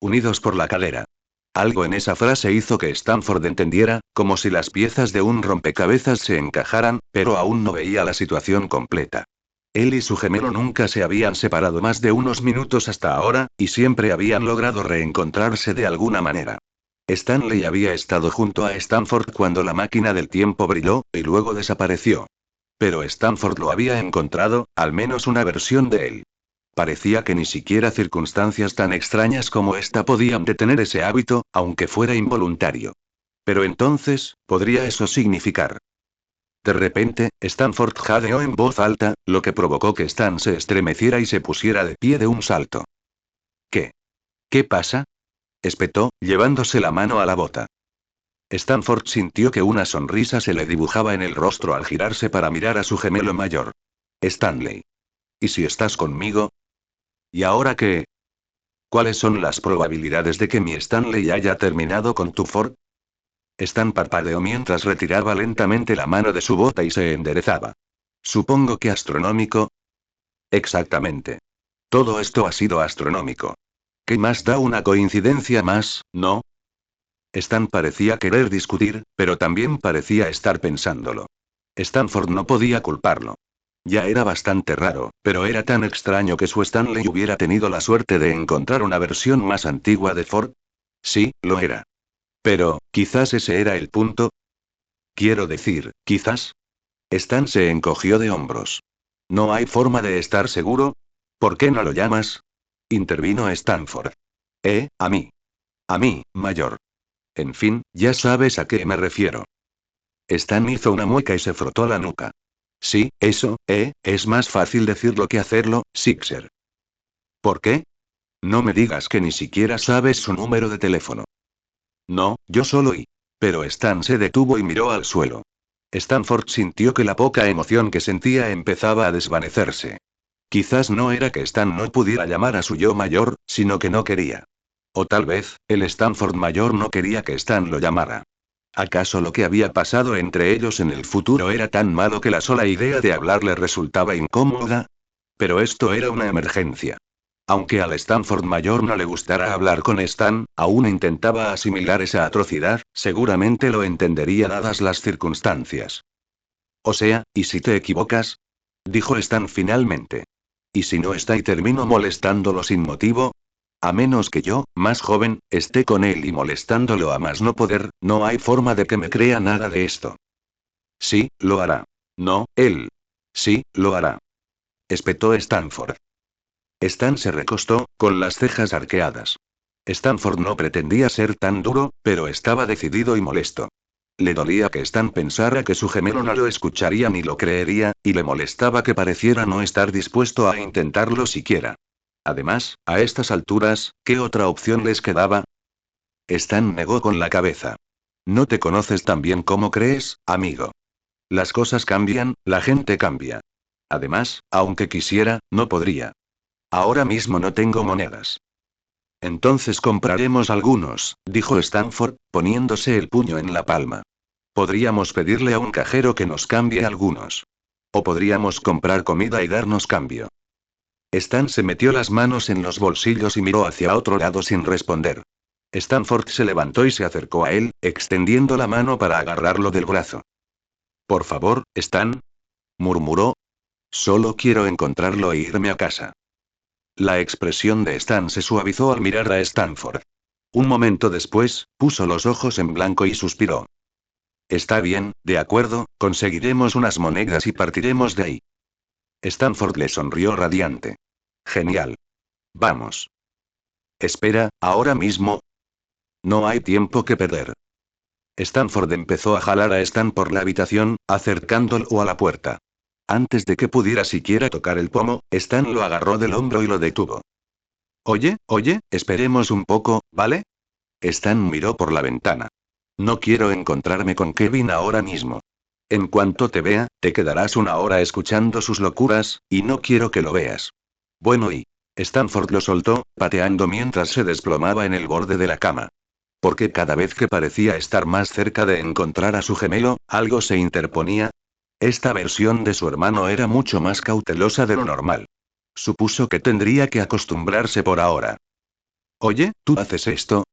Unidos por la cadera. Algo en esa frase hizo que Stanford entendiera, como si las piezas de un rompecabezas se encajaran, pero aún no veía la situación completa. Él y su gemelo nunca se habían separado más de unos minutos hasta ahora, y siempre habían logrado reencontrarse de alguna manera. Stanley había estado junto a Stanford cuando la máquina del tiempo brilló, y luego desapareció. Pero Stanford lo había encontrado, al menos una versión de él. Parecía que ni siquiera circunstancias tan extrañas como esta podían detener ese hábito, aunque fuera involuntario. Pero entonces, ¿podría eso significar? De repente, Stanford jadeó en voz alta, lo que provocó que Stan se estremeciera y se pusiera de pie de un salto. ¿Qué? ¿Qué pasa? Espetó, llevándose la mano a la bota. Stanford sintió que una sonrisa se le dibujaba en el rostro al girarse para mirar a su gemelo mayor. Stanley. ¿Y si estás conmigo? ¿Y ahora qué? ¿Cuáles son las probabilidades de que mi Stanley haya terminado con tu Ford? Stan parpadeó mientras retiraba lentamente la mano de su bota y se enderezaba. Supongo que astronómico. Exactamente. Todo esto ha sido astronómico. ¿Qué más da una coincidencia más, no? Stan parecía querer discutir, pero también parecía estar pensándolo. Stanford no podía culparlo. Ya era bastante raro, pero era tan extraño que su Stanley hubiera tenido la suerte de encontrar una versión más antigua de Ford. Sí, lo era. Pero, quizás ese era el punto. Quiero decir, quizás. Stan se encogió de hombros. ¿No hay forma de estar seguro? ¿Por qué no lo llamas? Intervino Stanford. A mí. A mí, mayor. En fin, ya sabes a qué me refiero. Stan hizo una mueca y se frotó la nuca. Sí, eso, es más fácil decirlo que hacerlo, Sixer. ¿Por qué? No me digas que ni siquiera sabes su número de teléfono. No, yo solo y. Pero Stan se detuvo y miró al suelo. Stanford sintió que la poca emoción que sentía empezaba a desvanecerse. Quizás no era que Stan no pudiera llamar a su yo mayor, sino que no quería. O tal vez, el Stanford mayor no quería que Stan lo llamara. ¿Acaso lo que había pasado entre ellos en el futuro era tan malo que la sola idea de hablar le resultaba incómoda? Pero esto era una emergencia. Aunque al Stanford mayor no le gustara hablar con Stan, aún intentaba asimilar esa atrocidad, seguramente lo entendería dadas las circunstancias. O sea, ¿y si te equivocas? Dijo Stan finalmente. ¿Y si no está y termino molestándolo sin motivo? A menos que yo, más joven, esté con él y molestándolo a más no poder, no hay forma de que me crea nada de esto. Sí, lo hará. No, él. Sí, lo hará. Espetó Stanford. Stan se recostó, con las cejas arqueadas. Stanford no pretendía ser tan duro, pero estaba decidido y molesto. Le dolía que Stan pensara que su gemelo no lo escucharía ni lo creería, y le molestaba que pareciera no estar dispuesto a intentarlo siquiera. Además, a estas alturas, ¿qué otra opción les quedaba? Stan negó con la cabeza. No te conoces tan bien como crees, amigo. Las cosas cambian, la gente cambia. Además, aunque quisiera, no podría. Ahora mismo no tengo monedas. Entonces compraremos algunos, dijo Stanford, poniéndose el puño en la palma. Podríamos pedirle a un cajero que nos cambie algunos. O podríamos comprar comida y darnos cambio. Stan se metió las manos en los bolsillos y miró hacia otro lado sin responder. Stanford se levantó y se acercó a él, extendiendo la mano para agarrarlo del brazo. Por favor, Stan, murmuró. Solo quiero encontrarlo e irme a casa. La expresión de Stan se suavizó al mirar a Stanford. Un momento después, puso los ojos en blanco y suspiró. Está bien, de acuerdo, conseguiremos unas monedas y partiremos de ahí. Stanford le sonrió radiante. Genial. Vamos. Espera, ¿ahora mismo? No hay tiempo que perder. Stanford empezó a jalar a Stan por la habitación, acercándolo a la puerta. Antes de que pudiera siquiera tocar el pomo, Stan lo agarró del hombro y lo detuvo. Oye, esperemos un poco, ¿vale? Stan miró por la ventana. No quiero encontrarme con Kevin ahora mismo. En cuanto te vea, te quedarás una hora escuchando sus locuras, y no quiero que lo veas. Bueno y... Stanford lo soltó, pateando mientras se desplomaba en el borde de la cama. Porque cada vez que parecía estar más cerca de encontrar a su gemelo, algo se interponía. Esta versión de su hermano era mucho más cautelosa de lo normal. Supuso que tendría que acostumbrarse por ahora. Oye, ¿tú haces esto?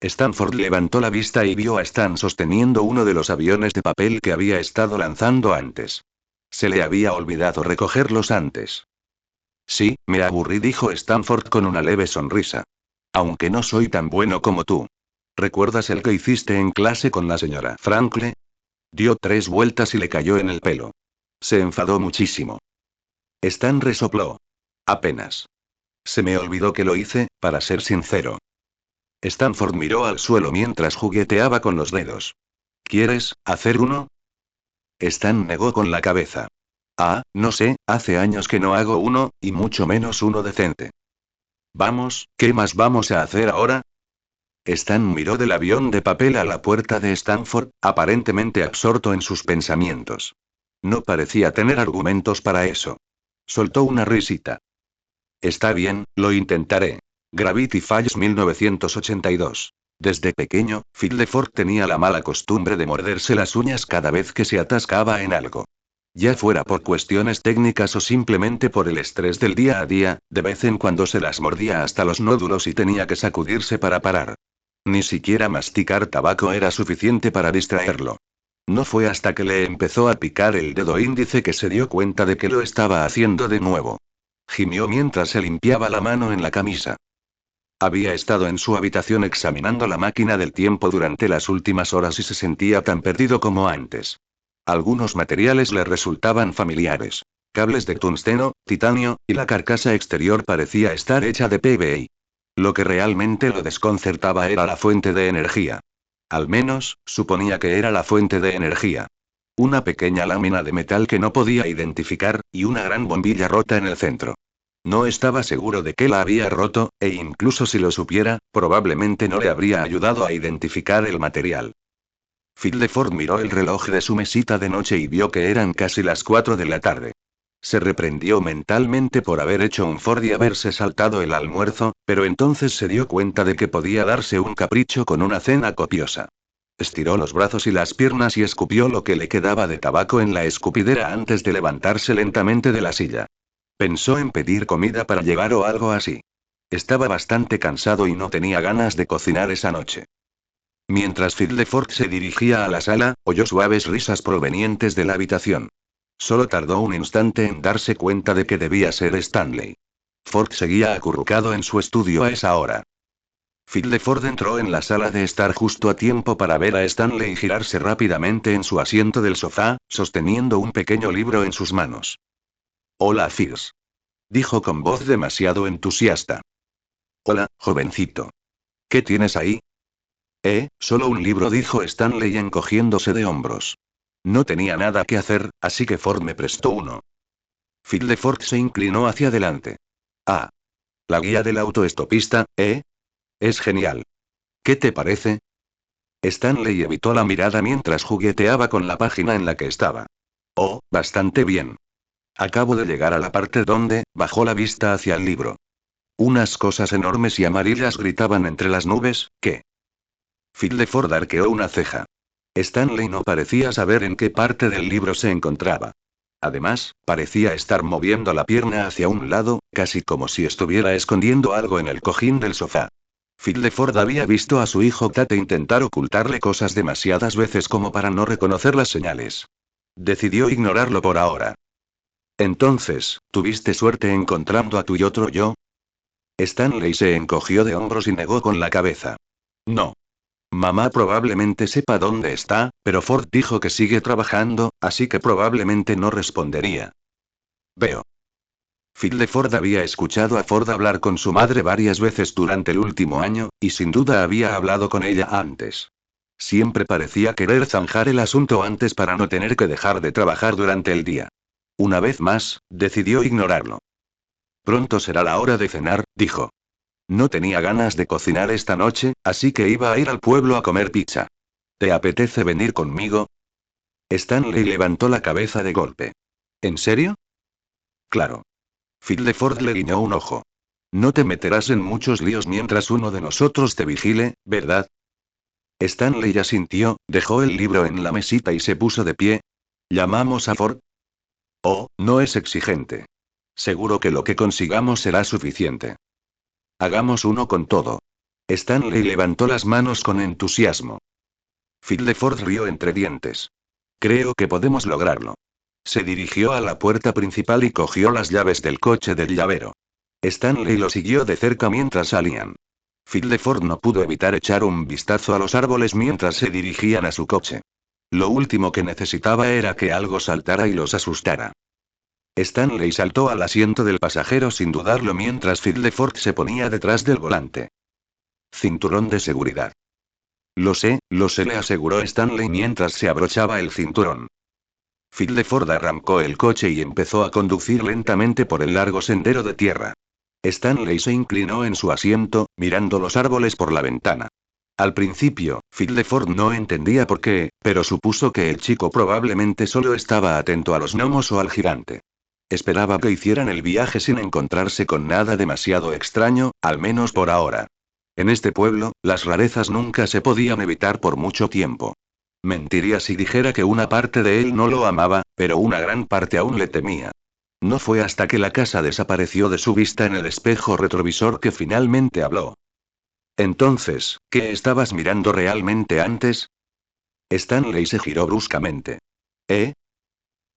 Stanford levantó la vista y vio a Stan sosteniendo uno de los aviones de papel que había estado lanzando antes. Se le había olvidado recogerlos antes. Sí, me aburrí, dijo Stanford con una leve sonrisa. Aunque no soy tan bueno como tú. ¿Recuerdas el que hiciste en clase con la señora Franklin? Dio 3 vueltas y le cayó en el pelo. Se enfadó muchísimo. Stan resopló. Apenas. Se me olvidó que lo hice, para ser sincero. Stanford miró al suelo mientras jugueteaba con los dedos. ¿Quieres hacer uno? Stan negó con la cabeza. Ah, no sé, hace años que no hago uno, y mucho menos uno decente. Vamos, ¿qué más vamos a hacer ahora? Stan miró del avión de papel a la puerta de Stanford, aparentemente absorto en sus pensamientos. No parecía tener argumentos para eso. Soltó una risita. Está bien, lo intentaré. Gravity Falls 1982. Desde pequeño, Ford tenía la mala costumbre de morderse las uñas cada vez que se atascaba en algo. Ya fuera por cuestiones técnicas o simplemente por el estrés del día a día, de vez en cuando se las mordía hasta los nódulos y tenía que sacudirse para parar. Ni siquiera masticar tabaco era suficiente para distraerlo. No fue hasta que le empezó a picar el dedo índice que se dio cuenta de que lo estaba haciendo de nuevo. Gimió mientras se limpiaba la mano en la camisa. Había estado en su habitación examinando la máquina del tiempo durante las últimas horas y se sentía tan perdido como antes. Algunos materiales le resultaban familiares. Cables de tungsteno, titanio, y la carcasa exterior parecía estar hecha de PVI. Lo que realmente lo desconcertaba era la fuente de energía. Al menos, suponía que era la fuente de energía. Una pequeña lámina de metal que no podía identificar, y una gran bombilla rota en el centro. No estaba seguro de que la había roto, e incluso si lo supiera, probablemente no le habría ayudado a identificar el material. Ford miró el reloj de su mesita de noche y vio que eran casi las 4 de la tarde. Se reprendió mentalmente por haber hecho un Ford y haberse saltado el almuerzo, pero entonces se dio cuenta de que podía darse un capricho con una cena copiosa. Estiró los brazos y las piernas y escupió lo que le quedaba de tabaco en la escupidera antes de levantarse lentamente de la silla. Pensó en pedir comida para llevar o algo así. Estaba bastante cansado y no tenía ganas de cocinar esa noche. Mientras Ford se dirigía a la sala, oyó suaves risas provenientes de la habitación. Solo tardó un instante en darse cuenta de que debía ser Stanley. Ford seguía acurrucado en su estudio a esa hora. Ford entró en la sala de estar justo a tiempo para ver a Stanley girarse rápidamente en su asiento del sofá, sosteniendo un pequeño libro en sus manos. Hola, Fitz. Dijo con voz demasiado entusiasta. Hola, jovencito. ¿Qué tienes ahí? Solo un libro, dijo Stanley encogiéndose de hombros. No tenía nada que hacer, así que Ford me prestó uno. Ford se inclinó hacia adelante. Ah. La guía del autoestopista, ¿eh? Es genial. ¿Qué te parece? Stanley evitó la mirada mientras jugueteaba con la página en la que estaba. Oh, bastante bien. Acabo de llegar a la parte donde, bajó la vista hacia el libro. Unas cosas enormes y amarillas gritaban entre las nubes, ¿qué? Ford arqueó una ceja. Stanley no parecía saber en qué parte del libro se encontraba. Además, parecía estar moviendo la pierna hacia un lado, casi como si estuviera escondiendo algo en el cojín del sofá. Ford había visto a su hijo Tate intentar ocultarle cosas demasiadas veces como para no reconocer las señales. Decidió ignorarlo por ahora. Entonces, ¿tuviste suerte encontrando a tu y otro yo? Stanley se encogió de hombros y negó con la cabeza. No. Mamá probablemente sepa dónde está, pero Ford dijo que sigue trabajando, así que probablemente no respondería. Veo. Ford había escuchado a Ford hablar con su madre varias veces durante el último año, y sin duda había hablado con ella antes. Siempre parecía querer zanjar el asunto antes para no tener que dejar de trabajar durante el día. Una vez más, decidió ignorarlo. Pronto será la hora de cenar, dijo. No tenía ganas de cocinar esta noche, así que iba a ir al pueblo a comer pizza. ¿Te apetece venir conmigo? Stanley levantó la cabeza de golpe. ¿En serio? Claro. Ford le guiñó un ojo. No te meterás en muchos líos mientras uno de nosotros te vigile, ¿verdad? Stanley asintió, dejó el libro en la mesita y se puso de pie. ¿Llamamos a Ford? Oh, no es exigente. Seguro que lo que consigamos será suficiente. Hagamos uno con todo. Stanley levantó las manos con entusiasmo. Ford rió entre dientes. Creo que podemos lograrlo. Se dirigió a la puerta principal y cogió las llaves del coche del llavero. Stanley lo siguió de cerca mientras salían. Ford no pudo evitar echar un vistazo a los árboles mientras se dirigían a su coche. Lo último que necesitaba era que algo saltara y los asustara. Stanley saltó al asiento del pasajero sin dudarlo mientras Ford se ponía detrás del volante. Cinturón de seguridad. Lo sé, le aseguró Stanley mientras se abrochaba el cinturón. Ford arrancó el coche y empezó a conducir lentamente por el largo sendero de tierra. Stanley se inclinó en su asiento, mirando los árboles por la ventana. Al principio, Ford no entendía por qué, pero supuso que el chico probablemente solo estaba atento a los gnomos o al gigante. Esperaba que hicieran el viaje sin encontrarse con nada demasiado extraño, al menos por ahora. En este pueblo, las rarezas nunca se podían evitar por mucho tiempo. Mentiría si dijera que una parte de él no lo amaba, pero una gran parte aún le temía. No fue hasta que la casa desapareció de su vista en el espejo retrovisor que finalmente habló. Entonces, ¿qué estabas mirando realmente antes? Stanley se giró bruscamente. ¿Eh?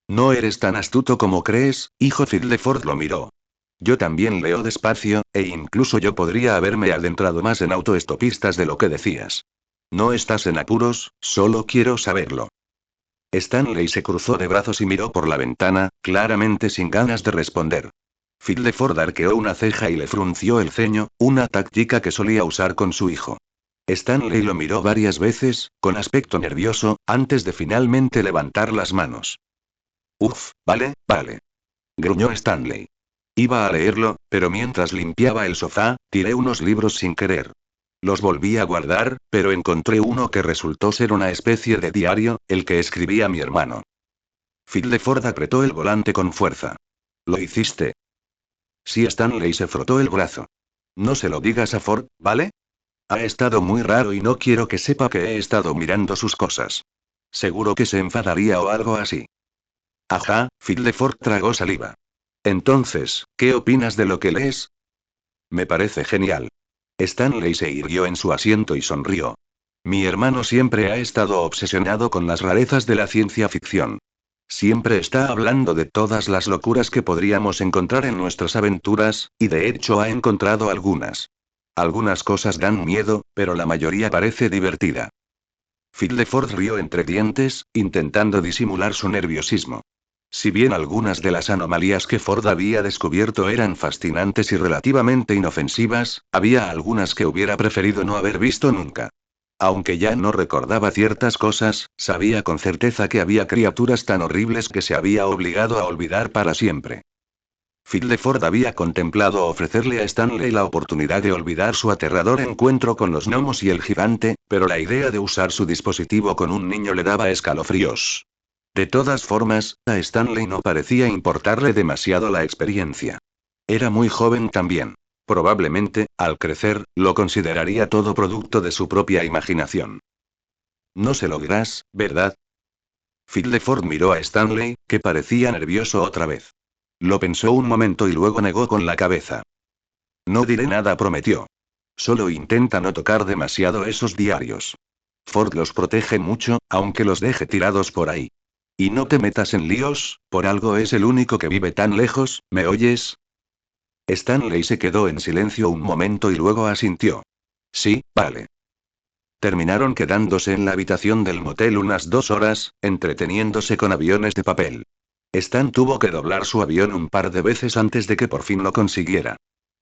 No eres tan astuto como crees, hijo. Ford lo miró. Yo también leo despacio, e incluso yo podría haberme adentrado más en autoestopistas de lo que decías. No estás en apuros, solo quiero saberlo. Stanley se cruzó de brazos y miró por la ventana, claramente sin ganas de responder. Ford arqueó una ceja y le frunció el ceño, una táctica que solía usar con su hijo. Stanley lo miró varias veces, con aspecto nervioso, antes de finalmente levantar las manos. Vale, vale. Gruñó Stanley. Iba a leerlo, pero mientras limpiaba el sofá, tiré unos libros sin querer. Los volví a guardar, pero encontré uno que resultó ser una especie de diario, el que escribía mi hermano. Ford apretó el volante con fuerza. ¿Lo hiciste? Sí. Stanley se frotó el brazo. No se lo digas a Ford, ¿vale? Ha estado muy raro y no quiero que sepa que he estado mirando sus cosas. Seguro que se enfadaría o algo así. Ajá. Ford tragó saliva. Entonces, ¿qué opinas de lo que lees? Me parece genial. Stanley se irguió en su asiento y sonrió. Mi hermano siempre ha estado obsesionado con las rarezas de la ciencia ficción. Siempre está hablando de todas las locuras que podríamos encontrar en nuestras aventuras, y de hecho ha encontrado algunas. Algunas cosas dan miedo, pero la mayoría parece divertida. Ford rió entre dientes, intentando disimular su nerviosismo. Si bien algunas de las anomalías que Ford había descubierto eran fascinantes y relativamente inofensivas, había algunas que hubiera preferido no haber visto nunca. Aunque ya no recordaba ciertas cosas, sabía con certeza que había criaturas tan horribles que se había obligado a olvidar para siempre. Ford había contemplado ofrecerle a Stanley la oportunidad de olvidar su aterrador encuentro con los gnomos y el gigante, pero la idea de usar su dispositivo con un niño le daba escalofríos. De todas formas, a Stanley no parecía importarle demasiado la experiencia. Era muy joven también. Probablemente, al crecer, lo consideraría todo producto de su propia imaginación. No se lo dirás, ¿verdad? Ford miró a Stanley, que parecía nervioso otra vez. Lo pensó un momento y luego negó con la cabeza. No diré nada, prometió. Solo intenta no tocar demasiado esos diarios. Ford los protege mucho, aunque los deje tirados por ahí. Y no te metas en líos, por algo es el único que vive tan lejos, ¿me oyes? Stanley se quedó en silencio un momento y luego asintió. Sí, vale. Terminaron quedándose en la habitación del motel unas 2 horas, entreteniéndose con aviones de papel. Stan tuvo que doblar su avión un par de veces antes de que por fin lo consiguiera.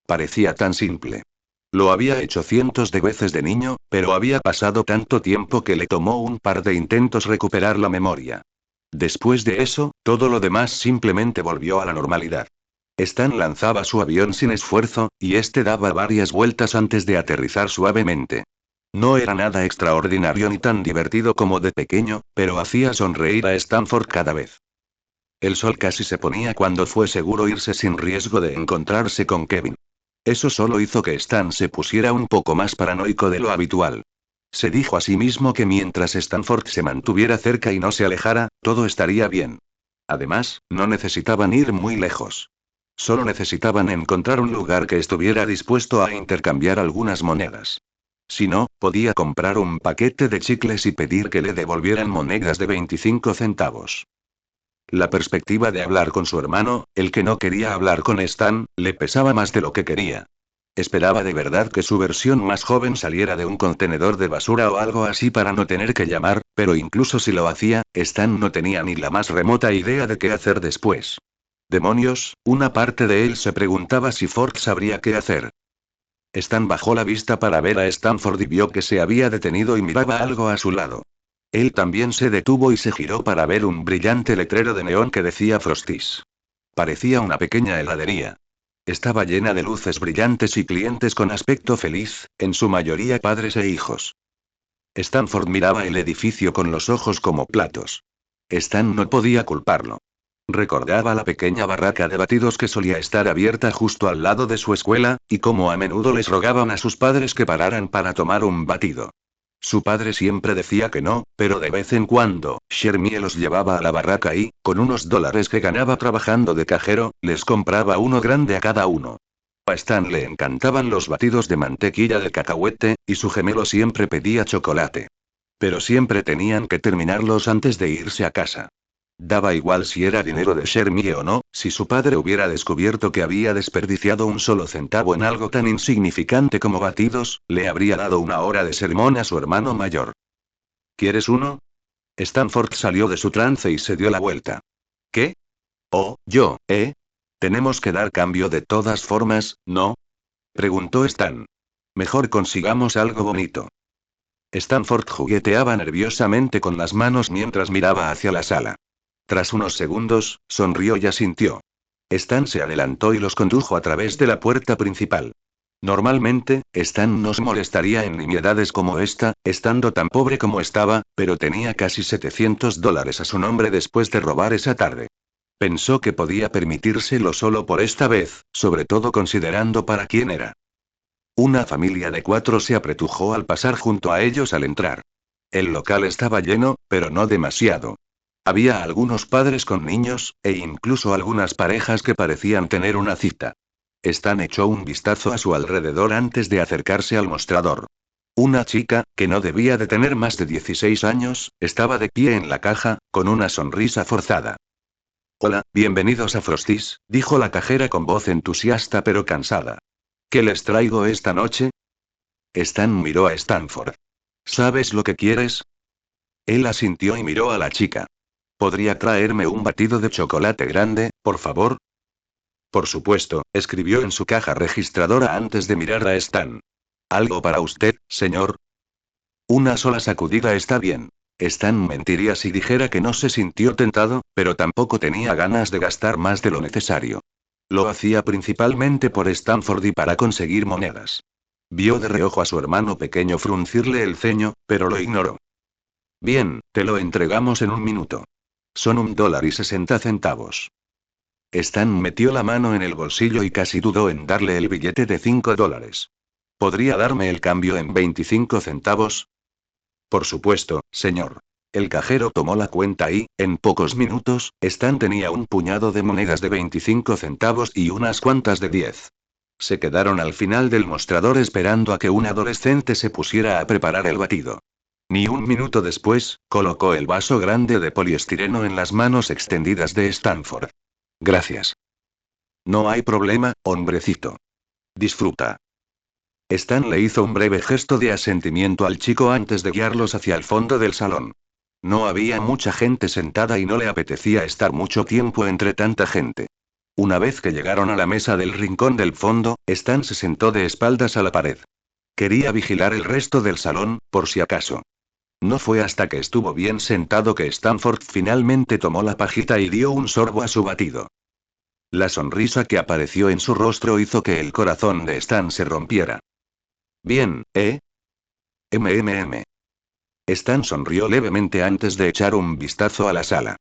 Parecía tan simple. Lo había hecho cientos de veces de niño, pero había pasado tanto tiempo que le tomó un par de intentos recuperar la memoria. Después de eso, todo lo demás simplemente volvió a la normalidad. Stan lanzaba su avión sin esfuerzo, y este daba varias vueltas antes de aterrizar suavemente. No era nada extraordinario ni tan divertido como de pequeño, pero hacía sonreír a Stanford cada vez. El sol casi se ponía cuando fue seguro irse sin riesgo de encontrarse con Kevin. Eso solo hizo que Stan se pusiera un poco más paranoico de lo habitual. Se dijo a sí mismo que mientras Stanford se mantuviera cerca y no se alejara, todo estaría bien. Además, no necesitaban ir muy lejos. Solo necesitaban encontrar un lugar que estuviera dispuesto a intercambiar algunas monedas. Si no, podía comprar un paquete de chicles y pedir que le devolvieran monedas de 25 centavos. La perspectiva de hablar con su hermano, el que no quería hablar con Stan, le pesaba más de lo que quería. Esperaba de verdad que su versión más joven saliera de un contenedor de basura o algo así para no tener que llamar, pero incluso si lo hacía, Stan no tenía ni la más remota idea de qué hacer después. Demonios, una parte de él se preguntaba si Ford sabría qué hacer. Stan bajó la vista para ver a Stanford y vio que se había detenido y miraba algo a su lado. Él también se detuvo y se giró para ver un brillante letrero de neón que decía Frosties. Parecía una pequeña heladería. Estaba llena de luces brillantes y clientes con aspecto feliz, en su mayoría padres e hijos. Stanford miraba el edificio con los ojos como platos. Stan no podía culparlo. Recordaba la pequeña barraca de batidos que solía estar abierta justo al lado de su escuela, y cómo a menudo les rogaban a sus padres que pararan para tomar un batido. Su padre siempre decía que no, pero de vez en cuando, Shermie los llevaba a la barraca y, con unos dólares que ganaba trabajando de cajero, les compraba uno grande a cada uno. A Stan le encantaban los batidos de mantequilla de cacahuete, y su gemelo siempre pedía chocolate. Pero siempre tenían que terminarlos antes de irse a casa. Daba igual si era dinero de Shermie o no, si su padre hubiera descubierto que había desperdiciado un solo centavo en algo tan insignificante como batidos, le habría dado una hora de sermón a su hermano mayor. ¿Quieres uno? Stanford salió de su trance y se dio la vuelta. ¿Qué? Oh, yo, ¿eh? Tenemos que dar cambio de todas formas, ¿no? Preguntó Stan. Mejor consigamos algo bonito. Stanford jugueteaba nerviosamente con las manos mientras miraba hacia la sala. Tras unos segundos, sonrió y asintió. Stan se adelantó y los condujo a través de la puerta principal. Normalmente, Stan no se molestaría en nimiedades como esta, estando tan pobre como estaba, pero tenía casi $700 a su nombre después de robar esa tarde. Pensó que podía permitírselo solo por esta vez, sobre todo considerando para quién era. Una familia de 4 se apretujó al pasar junto a ellos al entrar. El local estaba lleno, pero no demasiado. Había algunos padres con niños, e incluso algunas parejas que parecían tener una cita. Stan echó un vistazo a su alrededor antes de acercarse al mostrador. Una chica, que no debía de tener más de 16 años, estaba de pie en la caja, con una sonrisa forzada. Hola, bienvenidos a Frosties, dijo la cajera con voz entusiasta pero cansada. ¿Qué les traigo esta noche? Stan miró a Stanford. ¿Sabes lo que quieres? Él asintió y miró a la chica. ¿Podría traerme un batido de chocolate grande, por favor? Por supuesto, escribió en su caja registradora antes de mirar a Stan. ¿Algo para usted, señor? Una sola sacudida está bien. Stan mentiría si dijera que no se sintió tentado, pero tampoco tenía ganas de gastar más de lo necesario. Lo hacía principalmente por Stanford y para conseguir monedas. Vio de reojo a su hermano pequeño fruncirle el ceño, pero lo ignoró. Bien, te lo entregamos en un minuto. Son $1.60. Stan metió la mano en el bolsillo y casi dudó en darle el billete de $5. ¿Podría darme el cambio en 25 centavos? Por supuesto, señor. El cajero tomó la cuenta y, en pocos minutos, Stan tenía un puñado de monedas de 25 centavos y unas cuantas de 10. Se quedaron al final del mostrador esperando a que un adolescente se pusiera a preparar el batido. Ni un minuto después, colocó el vaso grande de poliestireno en las manos extendidas de Stanford. Gracias. No hay problema, hombrecito. Disfruta. Stan le hizo un breve gesto de asentimiento al chico antes de guiarlos hacia el fondo del salón. No había mucha gente sentada y no le apetecía estar mucho tiempo entre tanta gente. Una vez que llegaron a la mesa del rincón del fondo, Stan se sentó de espaldas a la pared. Quería vigilar el resto del salón, por si acaso. No fue hasta que estuvo bien sentado que Stanford finalmente tomó la pajita y dio un sorbo a su batido. La sonrisa que apareció en su rostro hizo que el corazón de Stan se rompiera. Bien, ¿eh? MMM. Stan sonrió levemente antes de echar un vistazo a la sala.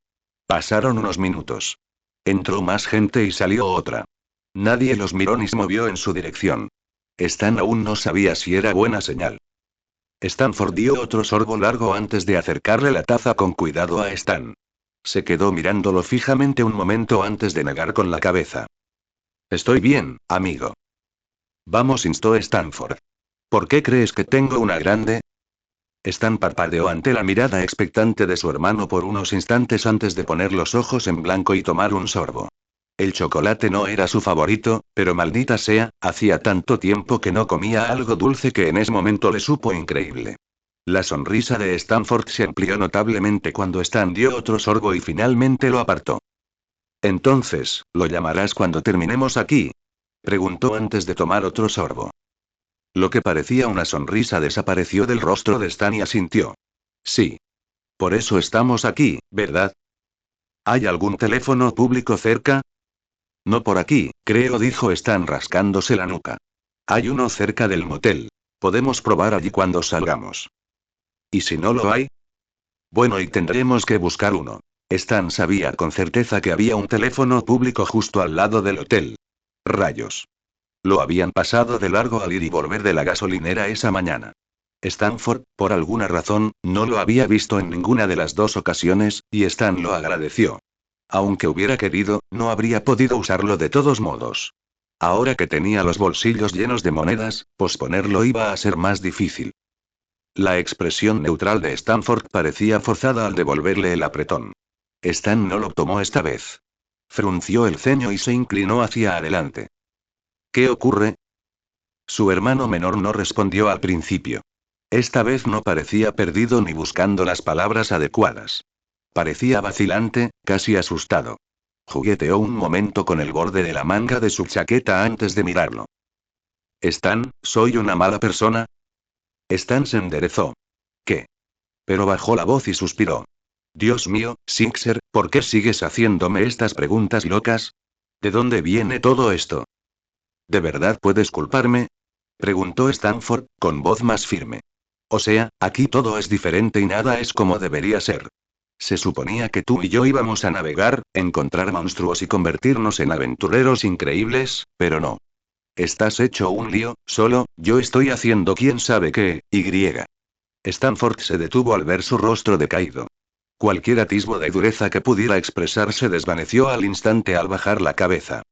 Pasaron unos minutos. Entró más gente y salió otra. Nadie los miró ni se movió en su dirección. Stan aún no sabía si era buena señal. Stanford dio otro sorbo largo antes de acercarle la taza con cuidado a Stan. Se quedó mirándolo fijamente un momento antes de negar con la cabeza. Estoy bien, amigo. Vamos, instó Stanford. ¿Por qué crees que tengo una grande? Stan parpadeó ante la mirada expectante de su hermano por unos instantes antes de poner los ojos en blanco y tomar un sorbo. El chocolate no era su favorito, pero maldita sea, hacía tanto tiempo que no comía algo dulce que en ese momento le supo increíble. La sonrisa de Stanford se amplió notablemente cuando Stan dio otro sorbo y finalmente lo apartó. Entonces, ¿lo llamarás cuando terminemos aquí? Preguntó antes de tomar otro sorbo. Lo que parecía una sonrisa desapareció del rostro de Stan y asintió. Sí. Por eso estamos aquí, ¿verdad? ¿Hay algún teléfono público cerca? No por aquí, creo, dijo Stan rascándose la nuca. Hay uno cerca del motel. Podemos probar allí cuando salgamos. ¿Y si no lo hay? Bueno, y tendremos que buscar uno. Stan sabía con certeza que había un teléfono público justo al lado del hotel. Rayos. Lo habían pasado de largo al ir y volver de la gasolinera esa mañana. Stanford, por alguna razón, no lo había visto en ninguna de las dos ocasiones, y Stan lo agradeció. Aunque hubiera querido, no habría podido usarlo de todos modos. Ahora que tenía los bolsillos llenos de monedas, posponerlo iba a ser más difícil. La expresión neutral de Stanford parecía forzada al devolverle el apretón. Stan no lo tomó esta vez. Frunció el ceño y se inclinó hacia adelante. ¿Qué ocurre? Su hermano menor no respondió al principio. Esta vez no parecía perdido ni buscando las palabras adecuadas. Parecía vacilante, casi asustado. Jugueteó un momento con el borde de la manga de su chaqueta antes de mirarlo. Stan, ¿soy una mala persona? Stan se enderezó. ¿Qué? Pero bajó la voz y suspiró. Dios mío, Sixer, ¿por qué sigues haciéndome estas preguntas locas? ¿De dónde viene todo esto? ¿De verdad puedes culparme? Preguntó Stanford, con voz más firme. O sea, aquí todo es diferente y nada es como debería ser. Se suponía que tú y yo íbamos a navegar, encontrar monstruos y convertirnos en aventureros increíbles, pero no. Estás hecho un lío, solo, yo estoy haciendo quién sabe qué, y. Stanford se detuvo al ver su rostro decaído. Cualquier atisbo de dureza que pudiera expresarse desvaneció al instante al bajar la cabeza.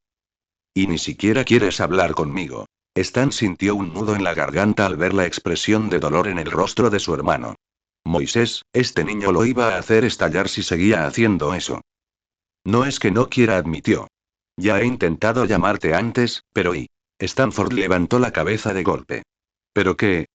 Y ni siquiera quieres hablar conmigo. Stan sintió un nudo en la garganta al ver la expresión de dolor en el rostro de su hermano. Moisés, este niño lo iba a hacer estallar si seguía haciendo eso. No es que no quiera, admitió. Ya he intentado llamarte antes, pero Stanford levantó la cabeza de golpe. ¿Pero qué?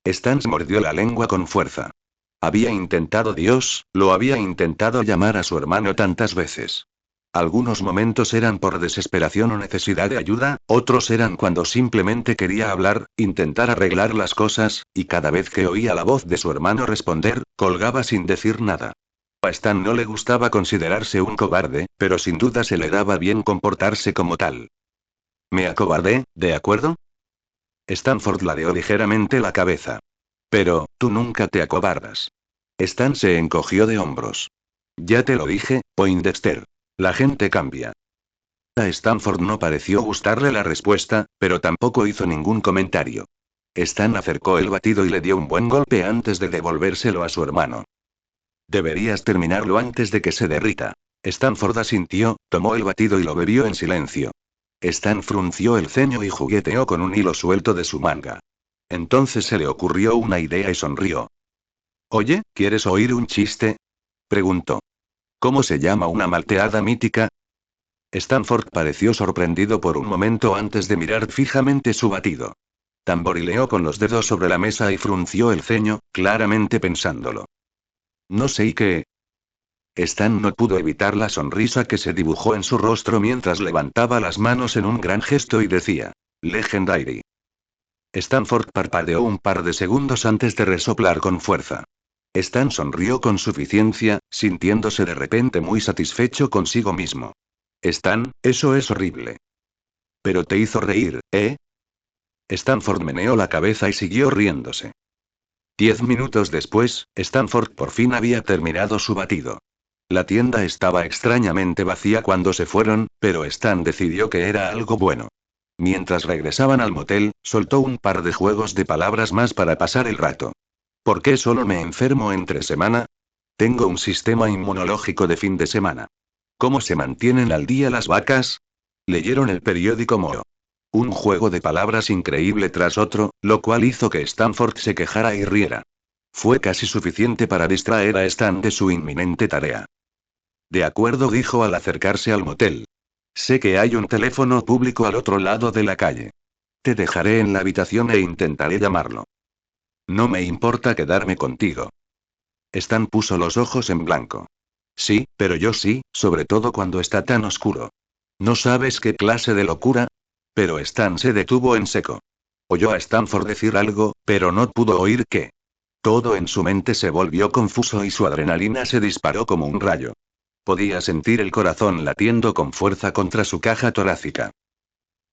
Stan se mordió la lengua con fuerza. Había intentado Dios, lo había intentado llamar a su hermano tantas veces. Algunos momentos eran por desesperación o necesidad de ayuda, otros eran cuando simplemente quería hablar, intentar arreglar las cosas, y cada vez que oía la voz de su hermano responder, colgaba sin decir nada. A Stan no le gustaba considerarse un cobarde, pero sin duda se le daba bien comportarse como tal. Me acobardé, ¿de acuerdo? Stanford ladeó ligeramente la cabeza. Pero, tú nunca te acobardas. Stan se encogió de hombros. Ya te lo dije, Poindexter. La gente cambia. A Stanford no pareció gustarle la respuesta, pero tampoco hizo ningún comentario. Stan acercó el batido y le dio un buen golpe antes de devolvérselo a su hermano. Deberías terminarlo antes de que se derrita. Stanford asintió, tomó el batido y lo bebió en silencio. Stan frunció el ceño y jugueteó con un hilo suelto de su manga. Entonces se le ocurrió una idea y sonrió. Oye, ¿quieres oír un chiste? Preguntó. ¿Cómo se llama una malteada mítica? Stanford pareció sorprendido por un momento antes de mirar fijamente su batido. Tamborileó con los dedos sobre la mesa y frunció el ceño, claramente pensándolo. No sé y qué. Stan no pudo evitar la sonrisa que se dibujó en su rostro mientras levantaba las manos en un gran gesto y decía: Legendary. Stanford parpadeó un par de segundos antes de resoplar con fuerza. Stan sonrió con suficiencia, sintiéndose de repente muy satisfecho consigo mismo. Stan, eso es horrible. Pero te hizo reír, ¿eh? Stanford meneó la cabeza y siguió riéndose. 10 minutos después, Stanford por fin había terminado su batido. La tienda estaba extrañamente vacía cuando se fueron, pero Stan decidió que era algo bueno. Mientras regresaban al motel, soltó un par de juegos de palabras más para pasar el rato. ¿Por qué solo me enfermo entre semana? Tengo un sistema inmunológico de fin de semana. ¿Cómo se mantienen al día las vacas? Leyeron el periódico Moo. Un juego de palabras increíble tras otro, lo cual hizo que Stanford se quejara y riera. Fue casi suficiente para distraer a Stan de su inminente tarea. De acuerdo, dijo al acercarse al motel. Sé que hay un teléfono público al otro lado de la calle. Te dejaré en la habitación e intentaré llamarlo. No me importa quedarme contigo. Stan puso los ojos en blanco. Sí, pero yo sí, sobre todo cuando está tan oscuro. ¿No sabes qué clase de locura? Pero Stan se detuvo en seco. Oyó a Stanford decir algo, pero no pudo oír qué. Todo en su mente se volvió confuso y su adrenalina se disparó como un rayo. Podía sentir el corazón latiendo con fuerza contra su caja torácica.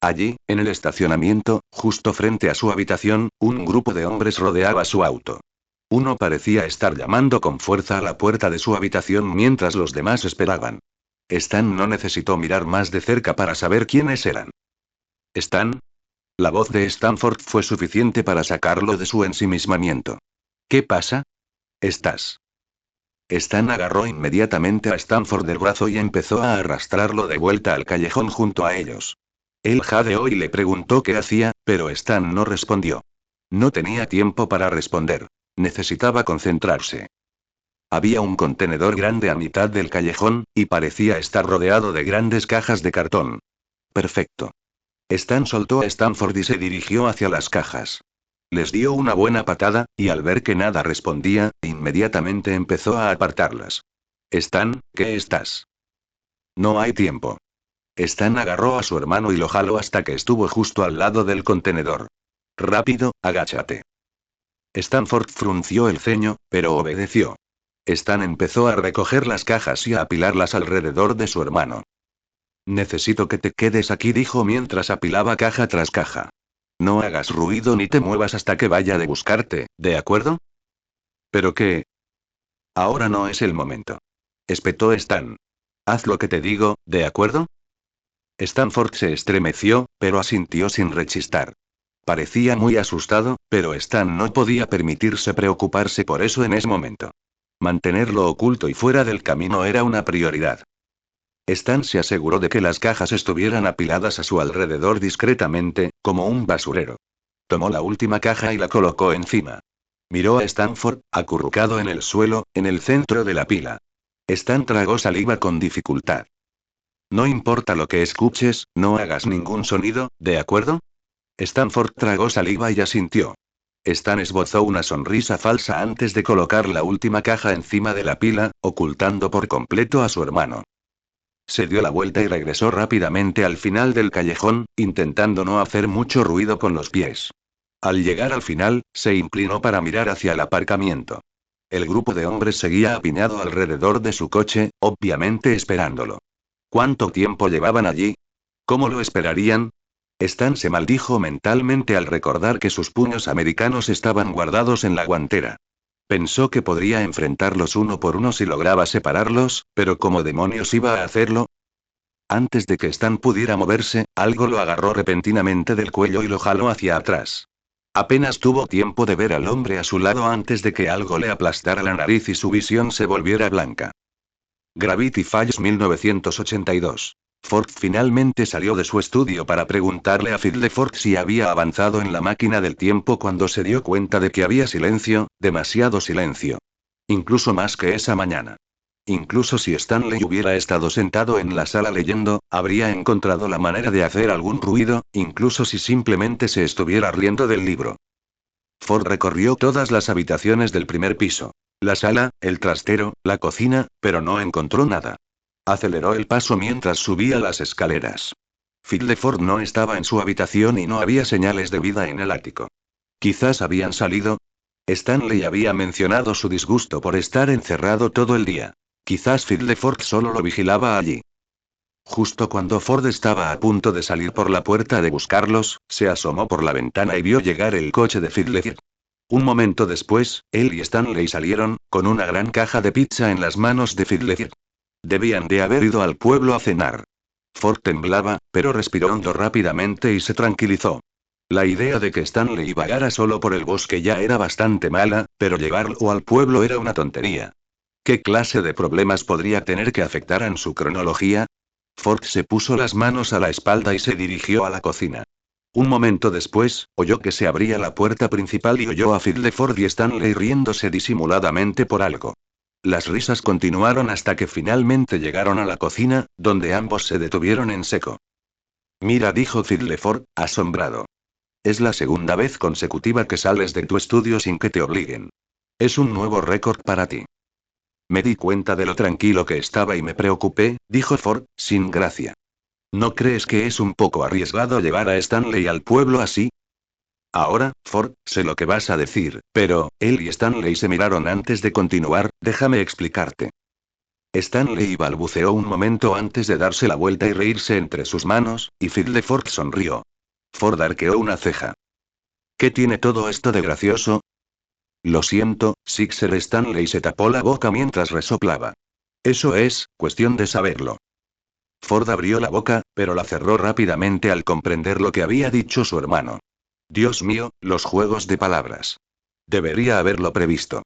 Allí, en el estacionamiento, justo frente a su habitación, un grupo de hombres rodeaba su auto. Uno parecía estar llamando con fuerza a la puerta de su habitación mientras los demás esperaban. Stan no necesitó mirar más de cerca para saber quiénes eran. ¿Stan? La voz de Stanford fue suficiente para sacarlo de su ensimismamiento. ¿Qué pasa? ¿Estás? Stan agarró inmediatamente a Stanford del brazo y empezó a arrastrarlo de vuelta al callejón junto a ellos. Él jadeó y le preguntó qué hacía, pero Stan no respondió. No tenía tiempo para responder. Necesitaba concentrarse. Había un contenedor grande a mitad del callejón, y parecía estar rodeado de grandes cajas de cartón. Perfecto. Stan soltó a Stanford y se dirigió hacia las cajas. Les dio una buena patada, y al ver que nada respondía, inmediatamente empezó a apartarlas. Stan, ¿qué estás? No hay tiempo. Stan agarró a su hermano y lo jaló hasta que estuvo justo al lado del contenedor. Rápido, agáchate. Stanford frunció el ceño, pero obedeció. Stan empezó a recoger las cajas y a apilarlas alrededor de su hermano. Necesito que te quedes aquí, dijo mientras apilaba caja tras caja. No hagas ruido ni te muevas hasta que vaya de buscarte, ¿de acuerdo? ¿Pero qué? Ahora no es el momento. Espetó Stan. Haz lo que te digo, ¿de acuerdo? Stanford se estremeció, pero asintió sin rechistar. Parecía muy asustado, pero Stan no podía permitirse preocuparse por eso en ese momento. Mantenerlo oculto y fuera del camino era una prioridad. Stan se aseguró de que las cajas estuvieran apiladas a su alrededor discretamente, como un basurero. Tomó la última caja y la colocó encima. Miró a Stanford, acurrucado en el suelo, en el centro de la pila. Stan tragó saliva con dificultad. No importa lo que escuches, no hagas ningún sonido, ¿de acuerdo? Stanford tragó saliva y asintió. Stan esbozó una sonrisa falsa antes de colocar la última caja encima de la pila, ocultando por completo a su hermano. Se dio la vuelta y regresó rápidamente al final del callejón, intentando no hacer mucho ruido con los pies. Al llegar al final, se inclinó para mirar hacia el aparcamiento. El grupo de hombres seguía apiñado alrededor de su coche, obviamente esperándolo. ¿Cuánto tiempo llevaban allí? ¿Cómo lo esperarían? Stan se maldijo mentalmente al recordar que sus puños americanos estaban guardados en la guantera. Pensó que podría enfrentarlos uno por uno si lograba separarlos, pero ¿cómo demonios iba a hacerlo? Antes de que Stan pudiera moverse, algo lo agarró repentinamente del cuello y lo jaló hacia atrás. Apenas tuvo tiempo de ver al hombre a su lado antes de que algo le aplastara la nariz y su visión se volviera blanca. Gravity Falls 1982. Ford finalmente salió de su estudio para preguntarle a Fiddleford si había avanzado en la máquina del tiempo cuando se dio cuenta de que había silencio, demasiado silencio. Incluso más que esa mañana. Incluso si Stanley hubiera estado sentado en la sala leyendo, habría encontrado la manera de hacer algún ruido, incluso si simplemente se estuviera riendo del libro. Ford recorrió todas las habitaciones del primer piso. La sala, el trastero, la cocina, pero no encontró nada. Aceleró el paso mientras subía las escaleras. Fiddleford no estaba en su habitación y no había señales de vida en el ático. Quizás habían salido. Stanley había mencionado su disgusto por estar encerrado todo el día. Quizás Fiddleford solo lo vigilaba allí. Justo cuando Ford estaba a punto de salir por la puerta de buscarlos, se asomó por la ventana y vio llegar el coche de Fiddleford. Un momento después, él y Stanley salieron, con una gran caja de pizza en las manos de Fiddleford. Debían de haber ido al pueblo a cenar. Ford temblaba, pero respiró hondo rápidamente y se tranquilizó. La idea de que Stanley vagara solo por el bosque ya era bastante mala, pero llevarlo al pueblo era una tontería. ¿Qué clase de problemas podría tener que afectaran su cronología? Ford se puso las manos a la espalda y se dirigió a la cocina. Un momento después, oyó que se abría la puerta principal y oyó a Fiddleford y Stanley riéndose disimuladamente por algo. Las risas continuaron hasta que finalmente llegaron a la cocina, donde ambos se detuvieron en seco. Mira, dijo Fiddleford, asombrado. Es la segunda vez consecutiva que sales de tu estudio sin que te obliguen. Es un nuevo récord para ti. Me di cuenta de lo tranquilo que estaba y me preocupé, dijo Ford, sin gracia. ¿No crees que es un poco arriesgado llevar a Stanley al pueblo así? Ahora, Ford, sé lo que vas a decir, pero, él y Stanley se miraron antes de continuar, déjame explicarte. Stanley balbuceó un momento antes de darse la vuelta y reírse entre sus manos, y Fiddleford sonrió. Ford arqueó una ceja. ¿Qué tiene todo esto de gracioso? Lo siento, Sixer. Stanley se tapó la boca mientras resoplaba. Eso es, cuestión de saberlo. Ford abrió la boca, pero la cerró rápidamente al comprender lo que había dicho su hermano. Dios mío, los juegos de palabras. Debería haberlo previsto.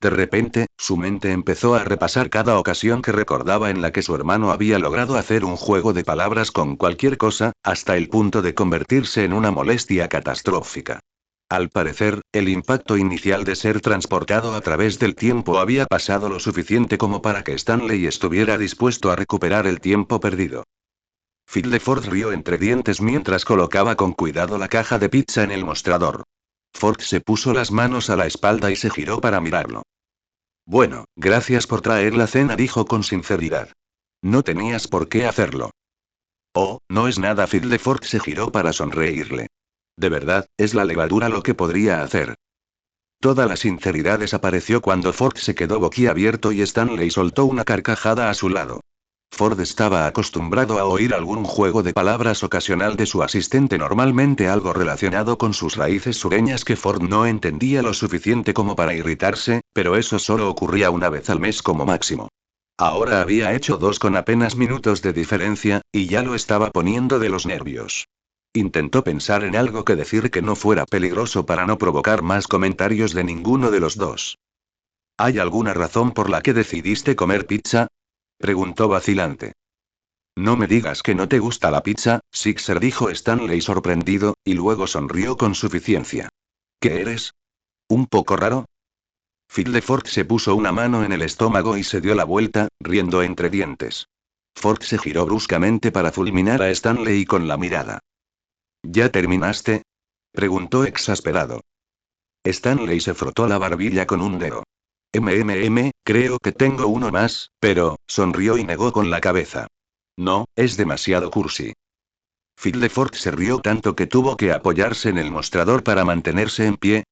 De repente, su mente empezó a repasar cada ocasión que recordaba en la que su hermano había logrado hacer un juego de palabras con cualquier cosa, hasta el punto de convertirse en una molestia catastrófica. Al parecer, el impacto inicial de ser transportado a través del tiempo había pasado lo suficiente como para que Stanley estuviera dispuesto a recuperar el tiempo perdido. Fiddleford rió entre dientes mientras colocaba con cuidado la caja de pizza en el mostrador. Ford se puso las manos a la espalda y se giró para mirarlo. Bueno, gracias por traer la cena, dijo con sinceridad. No tenías por qué hacerlo. Oh, no es nada. Fiddleford se giró para sonreírle. De verdad, es la levadura lo que podría hacer. Toda la sinceridad desapareció cuando Ford se quedó boquiabierto y Stanley soltó una carcajada a su lado. Ford estaba acostumbrado a oír algún juego de palabras ocasional de su asistente, normalmente algo relacionado con sus raíces sureñas que Ford no entendía lo suficiente como para irritarse, pero eso solo ocurría una vez al mes como máximo. Ahora había hecho dos con apenas minutos de diferencia, y ya lo estaba poniendo de los nervios. Intentó pensar en algo que decir que no fuera peligroso para no provocar más comentarios de ninguno de los dos. ¿Hay alguna razón por la que decidiste comer pizza? Preguntó vacilante. No me digas que no te gusta la pizza, Sixer, dijo Stanley sorprendido, y luego sonrió con suficiencia. ¿Qué eres? ¿Un poco raro? Fiddleford se puso una mano en el estómago y se dio la vuelta, riendo entre dientes. Ford se giró bruscamente para fulminar a Stanley con la mirada. ¿Ya terminaste? Preguntó exasperado. Stanley se frotó la barbilla con un dedo. Creo que tengo uno más, pero, sonrió y negó con la cabeza. No, es demasiado cursi. Fiddleford se rió tanto que tuvo que apoyarse en el mostrador para mantenerse en pie.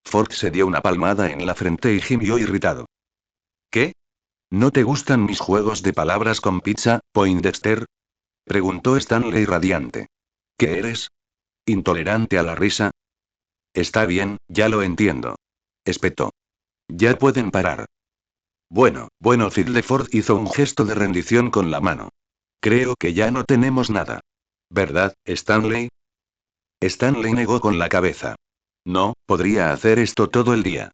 Ford se dio una palmada en la frente y gimió irritado. ¿Qué? ¿No te gustan mis juegos de palabras con pizza, Poindexter? Preguntó Stanley radiante. ¿Qué eres? ¿Intolerante a la risa? Está bien, ya lo entiendo. Espetó. Ya pueden parar. Bueno, Fiddleford hizo un gesto de rendición con la mano. Creo que ya no tenemos nada. ¿Verdad, Stanley? Stanley negó con la cabeza. No, podría hacer esto todo el día.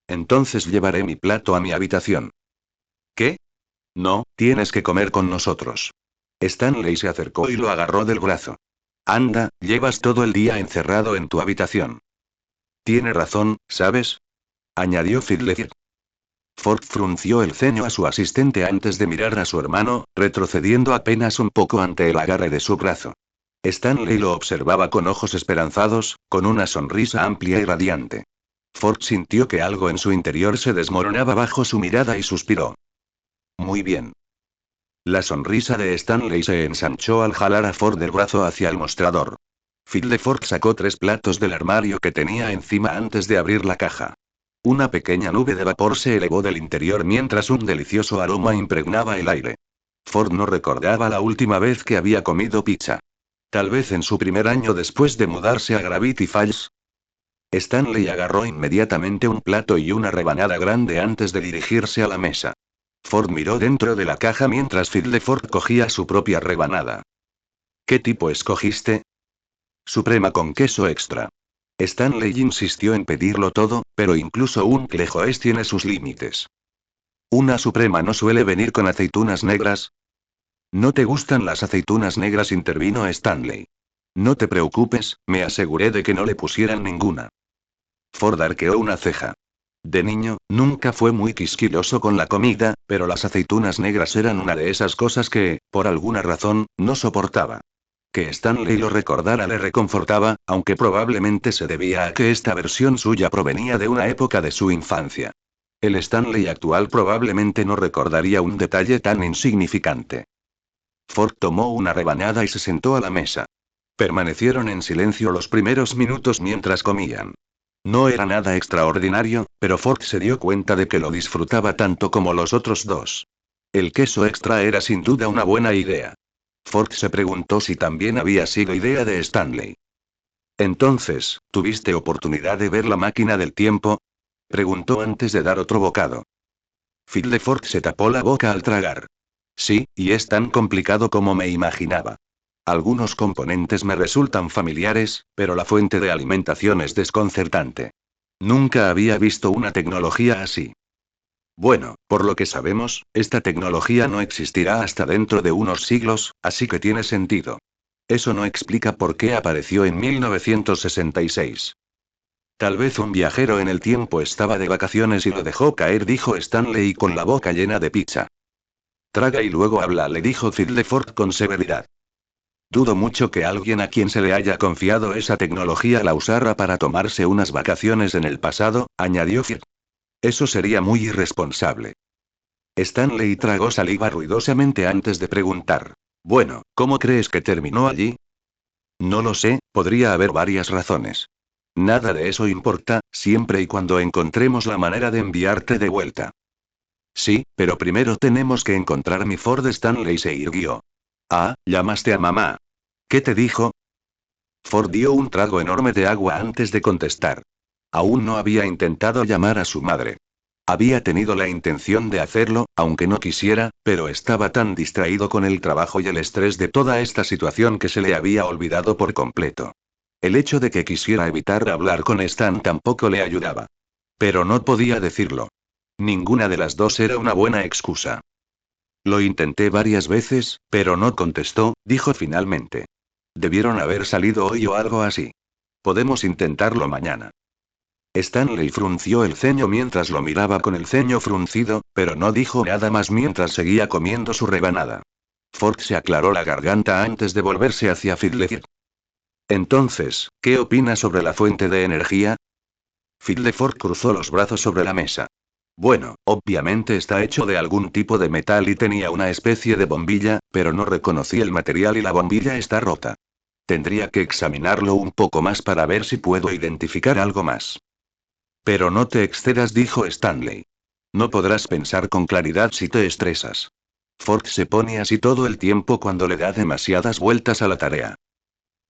Entonces llevaré mi plato a mi habitación. ¿Qué? No, tienes que comer con nosotros. Stanley se acercó y lo agarró del brazo. Anda, llevas todo el día encerrado en tu habitación. Tiene razón, ¿sabes? Añadió Fiddler. Ford frunció el ceño a su asistente antes de mirar a su hermano, retrocediendo apenas un poco ante el agarre de su brazo. Stanley lo observaba con ojos esperanzados, con una sonrisa amplia y radiante. Ford sintió que algo en su interior se desmoronaba bajo su mirada y suspiró. Muy bien. La sonrisa de Stanley se ensanchó al jalar a Ford del brazo hacia el mostrador. Ford sacó 3 platos del armario que tenía encima antes de abrir la caja. Una pequeña nube de vapor se elevó del interior mientras un delicioso aroma impregnaba el aire. Ford no recordaba la última vez que había comido pizza. Tal vez en su primer año después de mudarse a Gravity Falls. Stanley agarró inmediatamente un plato y una rebanada grande antes de dirigirse a la mesa. Ford miró dentro de la caja mientras Ford cogía su propia rebanada. ¿Qué tipo escogiste? Suprema con queso extra. Stanley insistió en pedirlo todo, pero incluso un Clejoes tiene sus límites. ¿Una suprema no suele venir con aceitunas negras? ¿No te gustan las aceitunas negras?, intervino Stanley. No te preocupes, me aseguré de que no le pusieran ninguna. Ford arqueó una ceja. De niño, nunca fue muy quisquilloso con la comida, pero las aceitunas negras eran una de esas cosas que, por alguna razón, no soportaba. Que Stanley lo recordara le reconfortaba, aunque probablemente se debía a que esta versión suya provenía de una época de su infancia. El Stanley actual probablemente no recordaría un detalle tan insignificante. Ford tomó una rebanada y se sentó a la mesa. Permanecieron en silencio los primeros minutos mientras comían. No era nada extraordinario, pero Ford se dio cuenta de que lo disfrutaba tanto como los otros dos. El queso extra era sin duda una buena idea. Ford se preguntó si también había sido idea de Stanley. Entonces, ¿tuviste oportunidad de ver la máquina del tiempo? Preguntó antes de dar otro bocado. Ford se tapó la boca al tragar. Sí, y es tan complicado como me imaginaba. Algunos componentes me resultan familiares, pero la fuente de alimentación es desconcertante. Nunca había visto una tecnología así. Bueno, por lo que sabemos, esta tecnología no existirá hasta dentro de unos siglos, así que tiene sentido. Eso no explica por qué apareció en 1966. Tal vez un viajero en el tiempo estaba de vacaciones y lo dejó caer, dijo Stanley con la boca llena de pizza. Traga y luego habla, le dijo Ford con severidad. Dudo mucho que alguien a quien se le haya confiado esa tecnología la usara para tomarse unas vacaciones en el pasado, añadió Phil. Eso sería muy irresponsable. Stanley tragó saliva ruidosamente antes de preguntar. Bueno, ¿cómo crees que terminó allí? No lo sé, podría haber varias razones. Nada de eso importa, siempre y cuando encontremos la manera de enviarte de vuelta. Sí, pero primero tenemos que encontrar mi Ford. Stanley se irguió. Ah, llamaste a mamá. ¿Qué te dijo? Ford dio un trago enorme de agua antes de contestar. Aún no había intentado llamar a su madre. Había tenido la intención de hacerlo, aunque no quisiera, pero estaba tan distraído con el trabajo y el estrés de toda esta situación que se le había olvidado por completo. El hecho de que quisiera evitar hablar con Stan tampoco le ayudaba. Pero no podía decirlo. Ninguna de las dos era una buena excusa. Lo intenté varias veces, pero no contestó, dijo finalmente. Debieron haber salido hoy o algo así. Podemos intentarlo mañana. Stanley frunció el ceño mientras lo miraba con el ceño fruncido, pero no dijo nada más mientras seguía comiendo su rebanada. Ford se aclaró la garganta antes de volverse hacia Ford. Entonces, ¿qué opina sobre la fuente de energía? Ford cruzó los brazos sobre la mesa. Bueno, obviamente está hecho de algún tipo de metal y tenía una especie de bombilla, pero no reconocí el material y la bombilla está rota. Tendría que examinarlo un poco más para ver si puedo identificar algo más. Pero no te excedas, dijo Stanley. No podrás pensar con claridad si te estresas. Ford se pone así todo el tiempo cuando le da demasiadas vueltas a la tarea.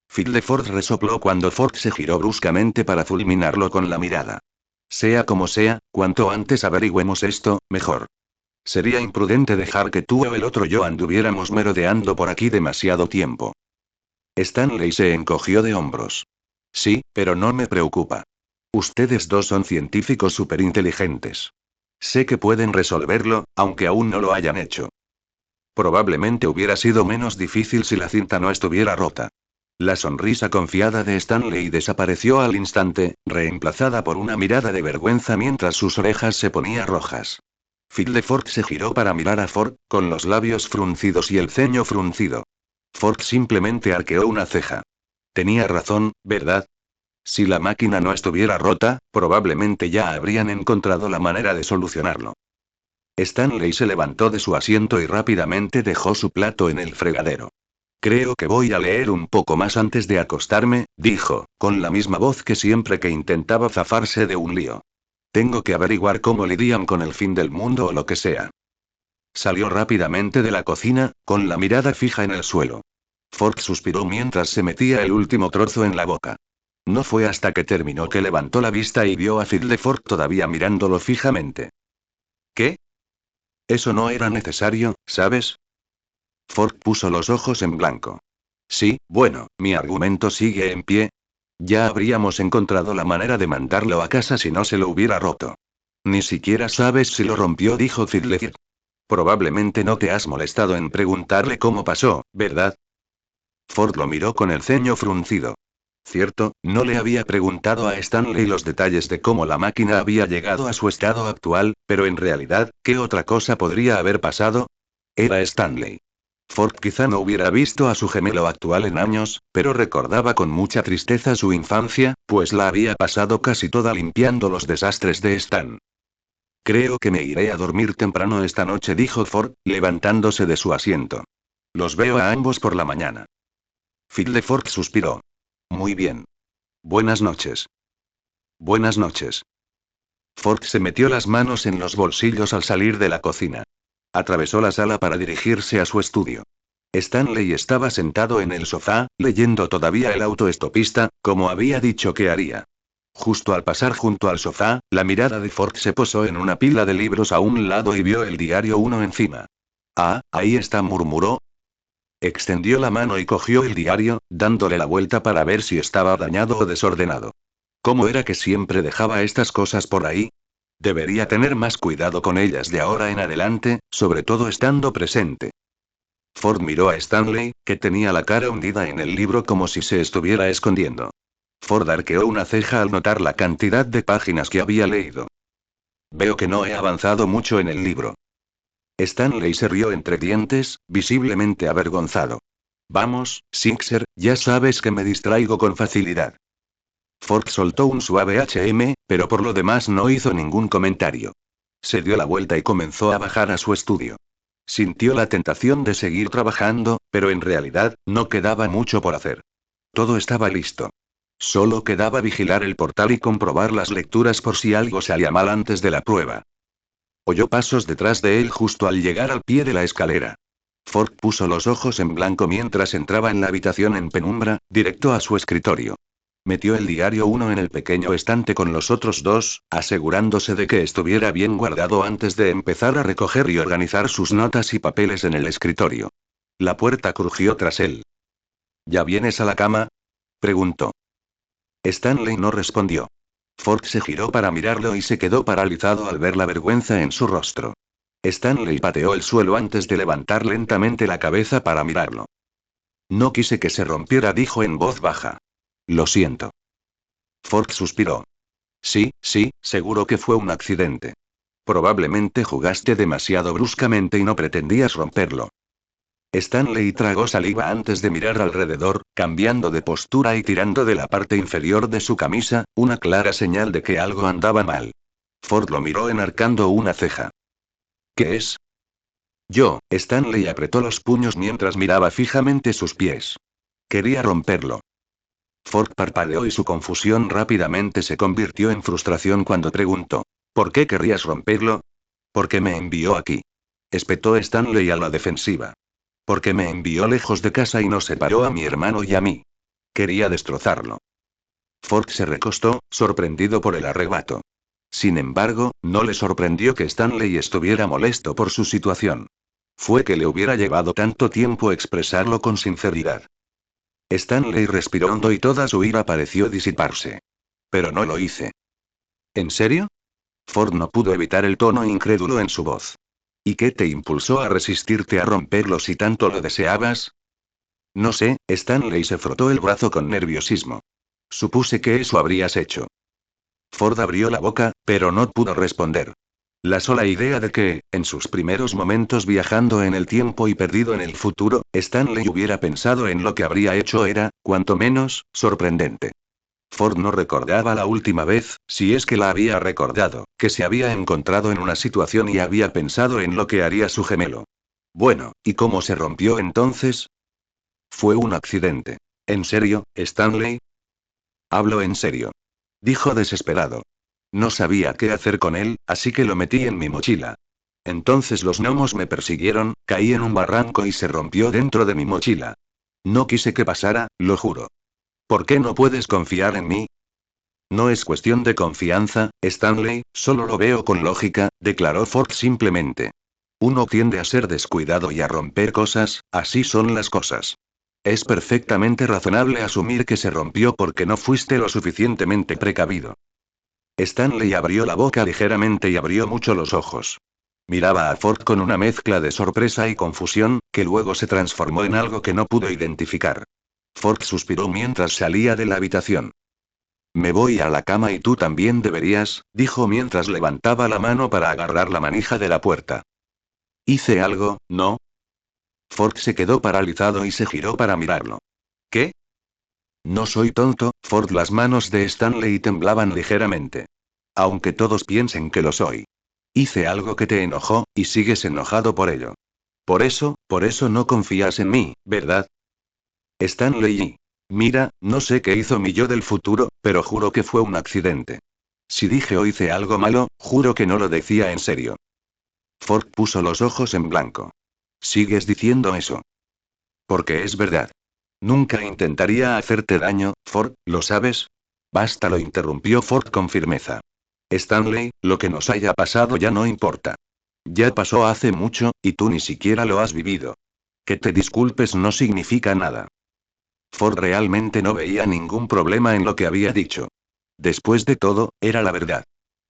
Ford resopló cuando Ford se giró bruscamente para fulminarlo con la mirada. Sea como sea, cuanto antes averigüemos esto, mejor. Sería imprudente dejar que tú o el otro yo anduviéramos merodeando por aquí demasiado tiempo. Stanley se encogió de hombros. Sí, pero no me preocupa. Ustedes dos son científicos superinteligentes. Sé que pueden resolverlo, aunque aún no lo hayan hecho. Probablemente hubiera sido menos difícil si la cinta no estuviera rota. La sonrisa confiada de Stanley desapareció al instante, reemplazada por una mirada de vergüenza mientras sus orejas se ponían rojas. Ford se giró para mirar a Ford, con los labios fruncidos y el ceño fruncido. Ford simplemente arqueó una ceja. Tenía razón, ¿verdad? Si la máquina no estuviera rota, probablemente ya habrían encontrado la manera de solucionarlo. Stanley se levantó de su asiento y rápidamente dejó su plato en el fregadero. Creo que voy a leer un poco más antes de acostarme, dijo, con la misma voz que siempre que intentaba zafarse de un lío. Tengo que averiguar cómo lidian con el fin del mundo o lo que sea. Salió rápidamente de la cocina, con la mirada fija en el suelo. Ford suspiró mientras se metía el último trozo en la boca. No fue hasta que terminó que levantó la vista y vio a Ford todavía mirándolo fijamente. ¿Qué? Eso no era necesario, ¿sabes? Ford puso los ojos en blanco. Sí, bueno, mi argumento sigue en pie. Ya habríamos encontrado la manera de mandarlo a casa si no se lo hubiera roto. Ni siquiera sabes si lo rompió, dijo Fiddler. Probablemente no te has molestado en preguntarle cómo pasó, ¿verdad? Ford lo miró con el ceño fruncido. Cierto, no le había preguntado a Stanley los detalles de cómo la máquina había llegado a su estado actual, pero en realidad, ¿qué otra cosa podría haber pasado? Era Stanley. Ford quizá no hubiera visto a su gemelo actual en años, pero recordaba con mucha tristeza su infancia, pues la había pasado casi toda limpiando los desastres de Stan. Creo que me iré a dormir temprano esta noche, dijo Ford, levantándose de su asiento. Los veo a ambos por la mañana. Ford suspiró. Muy bien. Buenas noches. Buenas noches. Ford se metió las manos en los bolsillos al salir de la cocina. Atravesó la sala para dirigirse a su estudio. Stanley estaba sentado en el sofá, leyendo todavía el autoestopista, como había dicho que haría. Justo al pasar junto al sofá, la mirada de Ford se posó en una pila de libros a un lado y vio el diario uno encima. Ah, ahí está, murmuró. Extendió la mano y cogió el diario, dándole la vuelta para ver si estaba dañado o desordenado. ¿Cómo era que siempre dejaba estas cosas por ahí? Debería tener más cuidado con ellas de ahora en adelante, sobre todo estando presente. Ford miró a Stanley, que tenía la cara hundida en el libro como si se estuviera escondiendo. Ford arqueó una ceja al notar la cantidad de páginas que había leído. Veo que no he avanzado mucho en el libro. Stanley se rió entre dientes, visiblemente avergonzado. Vamos, Sixer, ya sabes que me distraigo con facilidad. Ford soltó un suave pero por lo demás no hizo ningún comentario. Se dio la vuelta y comenzó a bajar a su estudio. Sintió la tentación de seguir trabajando, pero en realidad, no quedaba mucho por hacer. Todo estaba listo. Solo quedaba vigilar el portal y comprobar las lecturas por si algo salía mal antes de la prueba. Oyó pasos detrás de él justo al llegar al pie de la escalera. Ford puso los ojos en blanco mientras entraba en la habitación en penumbra, directo a su escritorio. Metió el diario uno en el pequeño estante con los otros dos, asegurándose de que estuviera bien guardado antes de empezar a recoger y organizar sus notas y papeles en el escritorio. La puerta crujió tras él. ¿Ya vienes a la cama? Preguntó. Stanley no respondió. Ford se giró para mirarlo y se quedó paralizado al ver la vergüenza en su rostro. Stanley pateó el suelo antes de levantar lentamente la cabeza para mirarlo. No quise que se rompiera, dijo en voz baja. Lo siento. Ford suspiró. Sí, sí, seguro que fue un accidente. Probablemente jugaste demasiado bruscamente y no pretendías romperlo. Stanley tragó saliva antes de mirar alrededor, cambiando de postura y tirando de la parte inferior de su camisa, una clara señal de que algo andaba mal. Ford lo miró enarcando una ceja. ¿Qué es? Stanley apretó los puños mientras miraba fijamente sus pies. Quería romperlo. Ford parpadeó y su confusión rápidamente se convirtió en frustración cuando preguntó. ¿Por qué querrías romperlo? Porque me envió aquí. Espetó Stanley a la defensiva. Porque me envió lejos de casa y nos separó a mi hermano y a mí. Quería destrozarlo. Ford se recostó, sorprendido por el arrebato. Sin embargo, no le sorprendió que Stanley estuviera molesto por su situación. Fue que le hubiera llevado tanto tiempo expresarlo con sinceridad. Stanley respiró hondo y toda su ira pareció disiparse. Pero no lo hice. ¿En serio? Ford no pudo evitar el tono incrédulo en su voz. ¿Y qué te impulsó a resistirte a romperlo si tanto lo deseabas? No sé, Stanley se frotó el brazo con nerviosismo. Supuse que eso habrías hecho. Ford abrió la boca, pero no pudo responder. La sola idea de que, en sus primeros momentos viajando en el tiempo y perdido en el futuro, Stanley hubiera pensado en lo que habría hecho era, cuanto menos, sorprendente. Ford no recordaba la última vez, si es que la había recordado, que se había encontrado en una situación y había pensado en lo que haría su gemelo. Bueno, ¿y cómo se rompió entonces? Fue un accidente. ¿En serio, Stanley? Hablo en serio. Dijo desesperado. No sabía qué hacer con él, así que lo metí en mi mochila. Entonces los gnomos me persiguieron, caí en un barranco y se rompió dentro de mi mochila. No quise que pasara, lo juro. ¿Por qué no puedes confiar en mí? No es cuestión de confianza, Stanley, solo lo veo con lógica, declaró Ford simplemente. Uno tiende a ser descuidado y a romper cosas, así son las cosas. Es perfectamente razonable asumir que se rompió porque no fuiste lo suficientemente precavido. Stanley abrió la boca ligeramente y abrió mucho los ojos. Miraba a Ford con una mezcla de sorpresa y confusión, que luego se transformó en algo que no pudo identificar. Ford suspiró mientras salía de la habitación. Me voy a la cama y tú también deberías, dijo mientras levantaba la mano para agarrar la manija de la puerta. ¿Hice algo, no? Ford se quedó paralizado y se giró para mirarlo. ¿Qué? No soy tonto, Ford. Las manos de Stanley temblaban ligeramente. Aunque todos piensen que lo soy. Hice algo que te enojó, y sigues enojado por ello. Por eso no confías en mí, ¿verdad? Stanley. Mira, no sé qué hizo mi yo del futuro, pero juro que fue un accidente. Si dije o hice algo malo, juro que no lo decía en serio. Ford puso los ojos en blanco. ¿Sigues diciendo eso? Porque es verdad. Nunca intentaría hacerte daño, Ford, ¿lo sabes? Basta, lo interrumpió Ford con firmeza. Stanley, lo que nos haya pasado ya no importa. Ya pasó hace mucho, y tú ni siquiera lo has vivido. Que te disculpes no significa nada. Ford realmente no veía ningún problema en lo que había dicho. Después de todo, era la verdad.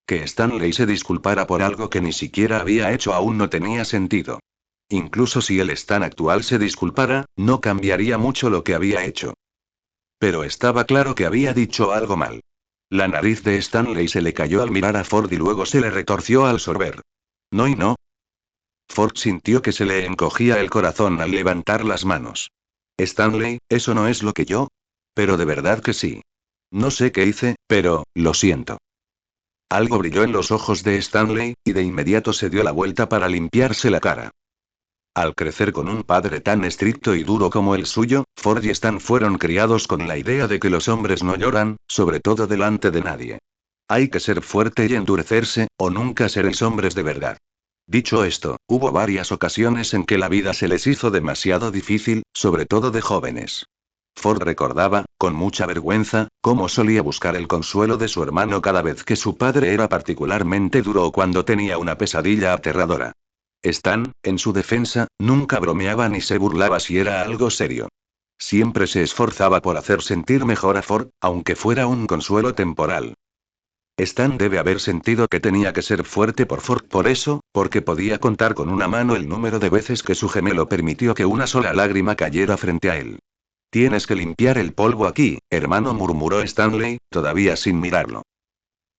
Que Stanley se disculpara por algo que ni siquiera había hecho aún no tenía sentido. Incluso si el Stan actual se disculpara, no cambiaría mucho lo que había hecho. Pero estaba claro que había dicho algo mal. La nariz de Stanley se le cayó al mirar a Ford y luego se le retorció al sorber. No y no. Ford sintió que se le encogía el corazón al levantar las manos. Stanley, eso no es lo que yo. Pero de verdad que sí. No sé qué hice, pero, lo siento. Algo brilló en los ojos de Stanley, y de inmediato se dio la vuelta para limpiarse la cara. Al crecer con un padre tan estricto y duro como el suyo, Ford y Stan fueron criados con la idea de que los hombres no lloran, sobre todo delante de nadie. Hay que ser fuerte y endurecerse, o nunca seréis hombres de verdad. Dicho esto, hubo varias ocasiones en que la vida se les hizo demasiado difícil, sobre todo de jóvenes. Ford recordaba, con mucha vergüenza, cómo solía buscar el consuelo de su hermano cada vez que su padre era particularmente duro o cuando tenía una pesadilla aterradora. Stan, en su defensa, nunca bromeaba ni se burlaba si era algo serio. Siempre se esforzaba por hacer sentir mejor a Ford, aunque fuera un consuelo temporal. Stan debe haber sentido que tenía que ser fuerte por Ford por eso, porque podía contar con una mano el número de veces que su gemelo permitió que una sola lágrima cayera frente a él. Tienes que limpiar el polvo aquí, hermano, murmuró Stanley, todavía sin mirarlo.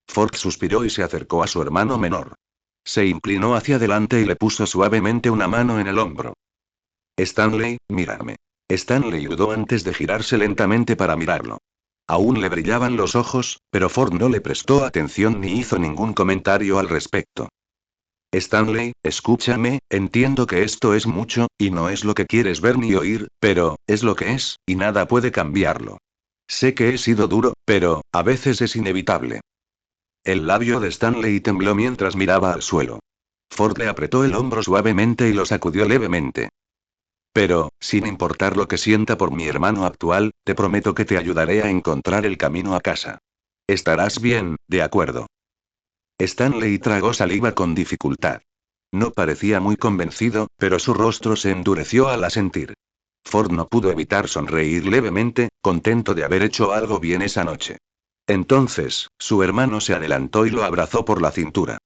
Ford suspiró y se acercó a su hermano menor. Se inclinó hacia adelante y le puso suavemente una mano en el hombro. Stanley, mírame. Stanley dudó antes de girarse lentamente para mirarlo. Aún le brillaban los ojos, pero Ford no le prestó atención ni hizo ningún comentario al respecto. Stanley, escúchame, entiendo que esto es mucho, y no es lo que quieres ver ni oír, pero, es lo que es, y nada puede cambiarlo. Sé que he sido duro, pero, a veces es inevitable. El labio de Stanley tembló mientras miraba al suelo. Ford le apretó el hombro suavemente y lo sacudió levemente. Pero, sin importar lo que sienta por mi hermano actual, te prometo que te ayudaré a encontrar el camino a casa. Estarás bien, de acuerdo. Stanley tragó saliva con dificultad. No parecía muy convencido, pero su rostro se endureció al asentir. Ford no pudo evitar sonreír levemente, contento de haber hecho algo bien esa noche. Entonces, su hermano se adelantó y lo abrazó por la cintura.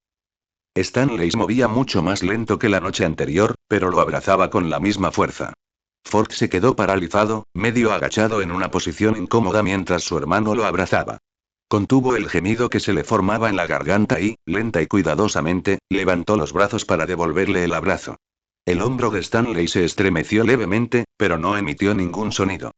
Stanley se movía mucho más lento que la noche anterior, pero lo abrazaba con la misma fuerza. Ford se quedó paralizado, medio agachado en una posición incómoda mientras su hermano lo abrazaba. Contuvo el gemido que se le formaba en la garganta y, lenta y cuidadosamente, levantó los brazos para devolverle el abrazo. El hombro de Stanley se estremeció levemente, pero no emitió ningún sonido.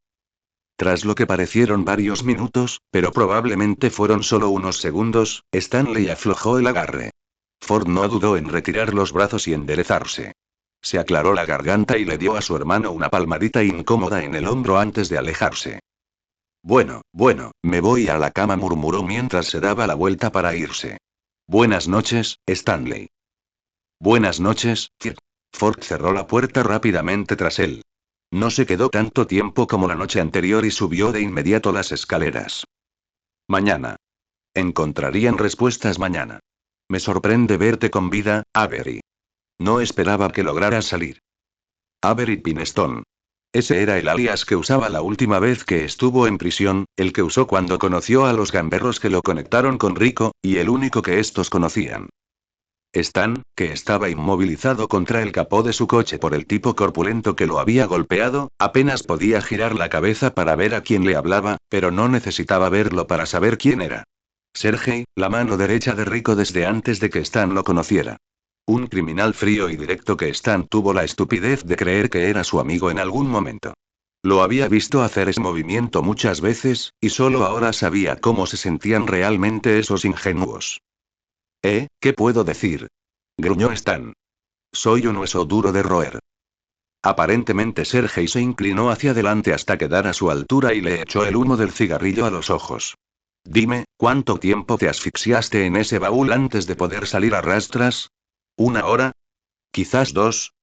Tras lo que parecieron varios minutos, pero probablemente fueron solo unos segundos, Stanley aflojó el agarre. Ford no dudó en retirar los brazos y enderezarse. Se aclaró la garganta y le dio a su hermano una palmadita incómoda en el hombro antes de alejarse. Bueno, me voy a la cama, murmuró mientras se daba la vuelta para irse. Buenas noches, Stanley. Buenas noches, Ford. Ford cerró la puerta rápidamente tras él. No se quedó tanto tiempo como la noche anterior y subió de inmediato las escaleras. Mañana. Encontrarían respuestas mañana. Me sorprende verte con vida, Avery. No esperaba que lograras salir. Avery Pineston. Ese era el alias que usaba la última vez que estuvo en prisión, el que usó cuando conoció a los gamberros que lo conectaron con Rico, y el único que estos conocían. Stan, que estaba inmovilizado contra el capó de su coche por el tipo corpulento que lo había golpeado, apenas podía girar la cabeza para ver a quién le hablaba, pero no necesitaba verlo para saber quién era. Sergei, la mano derecha de Rico desde antes de que Stan lo conociera. Un criminal frío y directo que Stan tuvo la estupidez de creer que era su amigo en algún momento. Lo había visto hacer ese movimiento muchas veces, y solo ahora sabía cómo se sentían realmente esos ingenuos. ¿Qué puedo decir? Gruñó Stan. Soy un hueso duro de roer. Aparentemente Sergei se inclinó hacia adelante hasta quedar a su altura y le echó el humo del cigarrillo a los ojos. Dime, ¿cuánto tiempo te asfixiaste en ese baúl antes de poder salir a rastras? ¿1 hora? ¿Quizás 2?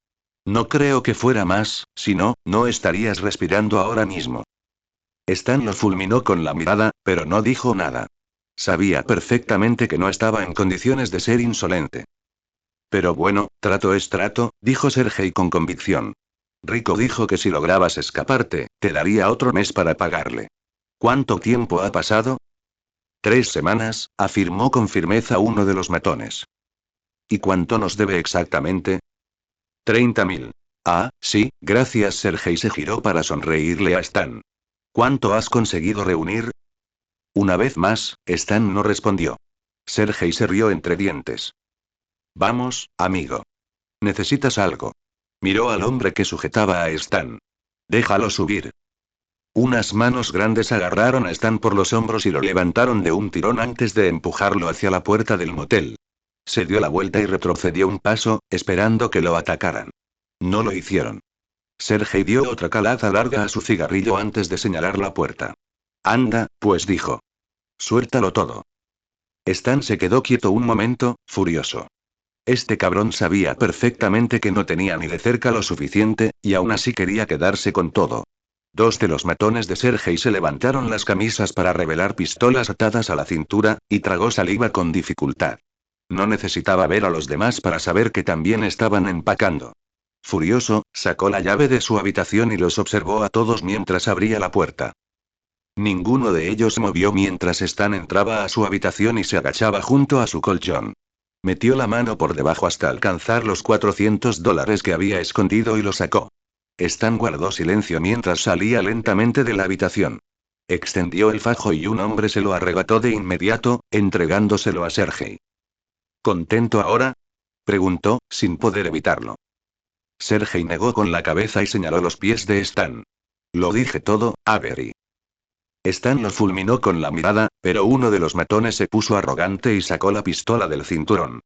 No creo que fuera más, si no, no estarías respirando ahora mismo. Stan lo fulminó con la mirada, pero no dijo nada. Sabía perfectamente que no estaba en condiciones de ser insolente. Pero bueno, trato es trato, dijo Sergei con convicción. Rico dijo que si lograbas escaparte, te daría otro mes para pagarle. ¿Cuánto tiempo ha pasado? 3 semanas, afirmó con firmeza uno de los matones. ¿Y cuánto nos debe exactamente? 30.000. Ah, sí, gracias. Sergei se giró para sonreírle a Stan. ¿Cuánto has conseguido reunir? Una vez más, Stan no respondió. Sergei se rió entre dientes. Vamos, amigo. ¿Necesitas algo? Miró al hombre que sujetaba a Stan. Déjalo subir. Unas manos grandes agarraron a Stan por los hombros y lo levantaron de un tirón antes de empujarlo hacia la puerta del motel. Se dio la vuelta y retrocedió un paso, esperando que lo atacaran. No lo hicieron. Sergei dio otra calada larga a su cigarrillo antes de señalar la puerta. Anda, pues dijo. Suéltalo todo. Stan se quedó quieto un momento, furioso. Este cabrón sabía perfectamente que no tenía ni de cerca lo suficiente, y aún así quería quedarse con todo. 2 de los matones de Sergei se levantaron las camisas para revelar pistolas atadas a la cintura, y tragó saliva con dificultad. No necesitaba ver a los demás para saber que también estaban empacando. Furioso, sacó la llave de su habitación y los observó a todos mientras abría la puerta. Ninguno de ellos se movió mientras Stan entraba a su habitación y se agachaba junto a su colchón. Metió la mano por debajo hasta alcanzar los $400 que había escondido y lo sacó. Stan guardó silencio mientras salía lentamente de la habitación. Extendió el fajo y un hombre se lo arrebató de inmediato, entregándoselo a Sergei. ¿Contento ahora? Preguntó, sin poder evitarlo. Sergei negó con la cabeza y señaló los pies de Stan. Lo dije todo, Avery. Stan lo fulminó con la mirada, pero uno de los matones se puso arrogante y sacó la pistola del cinturón.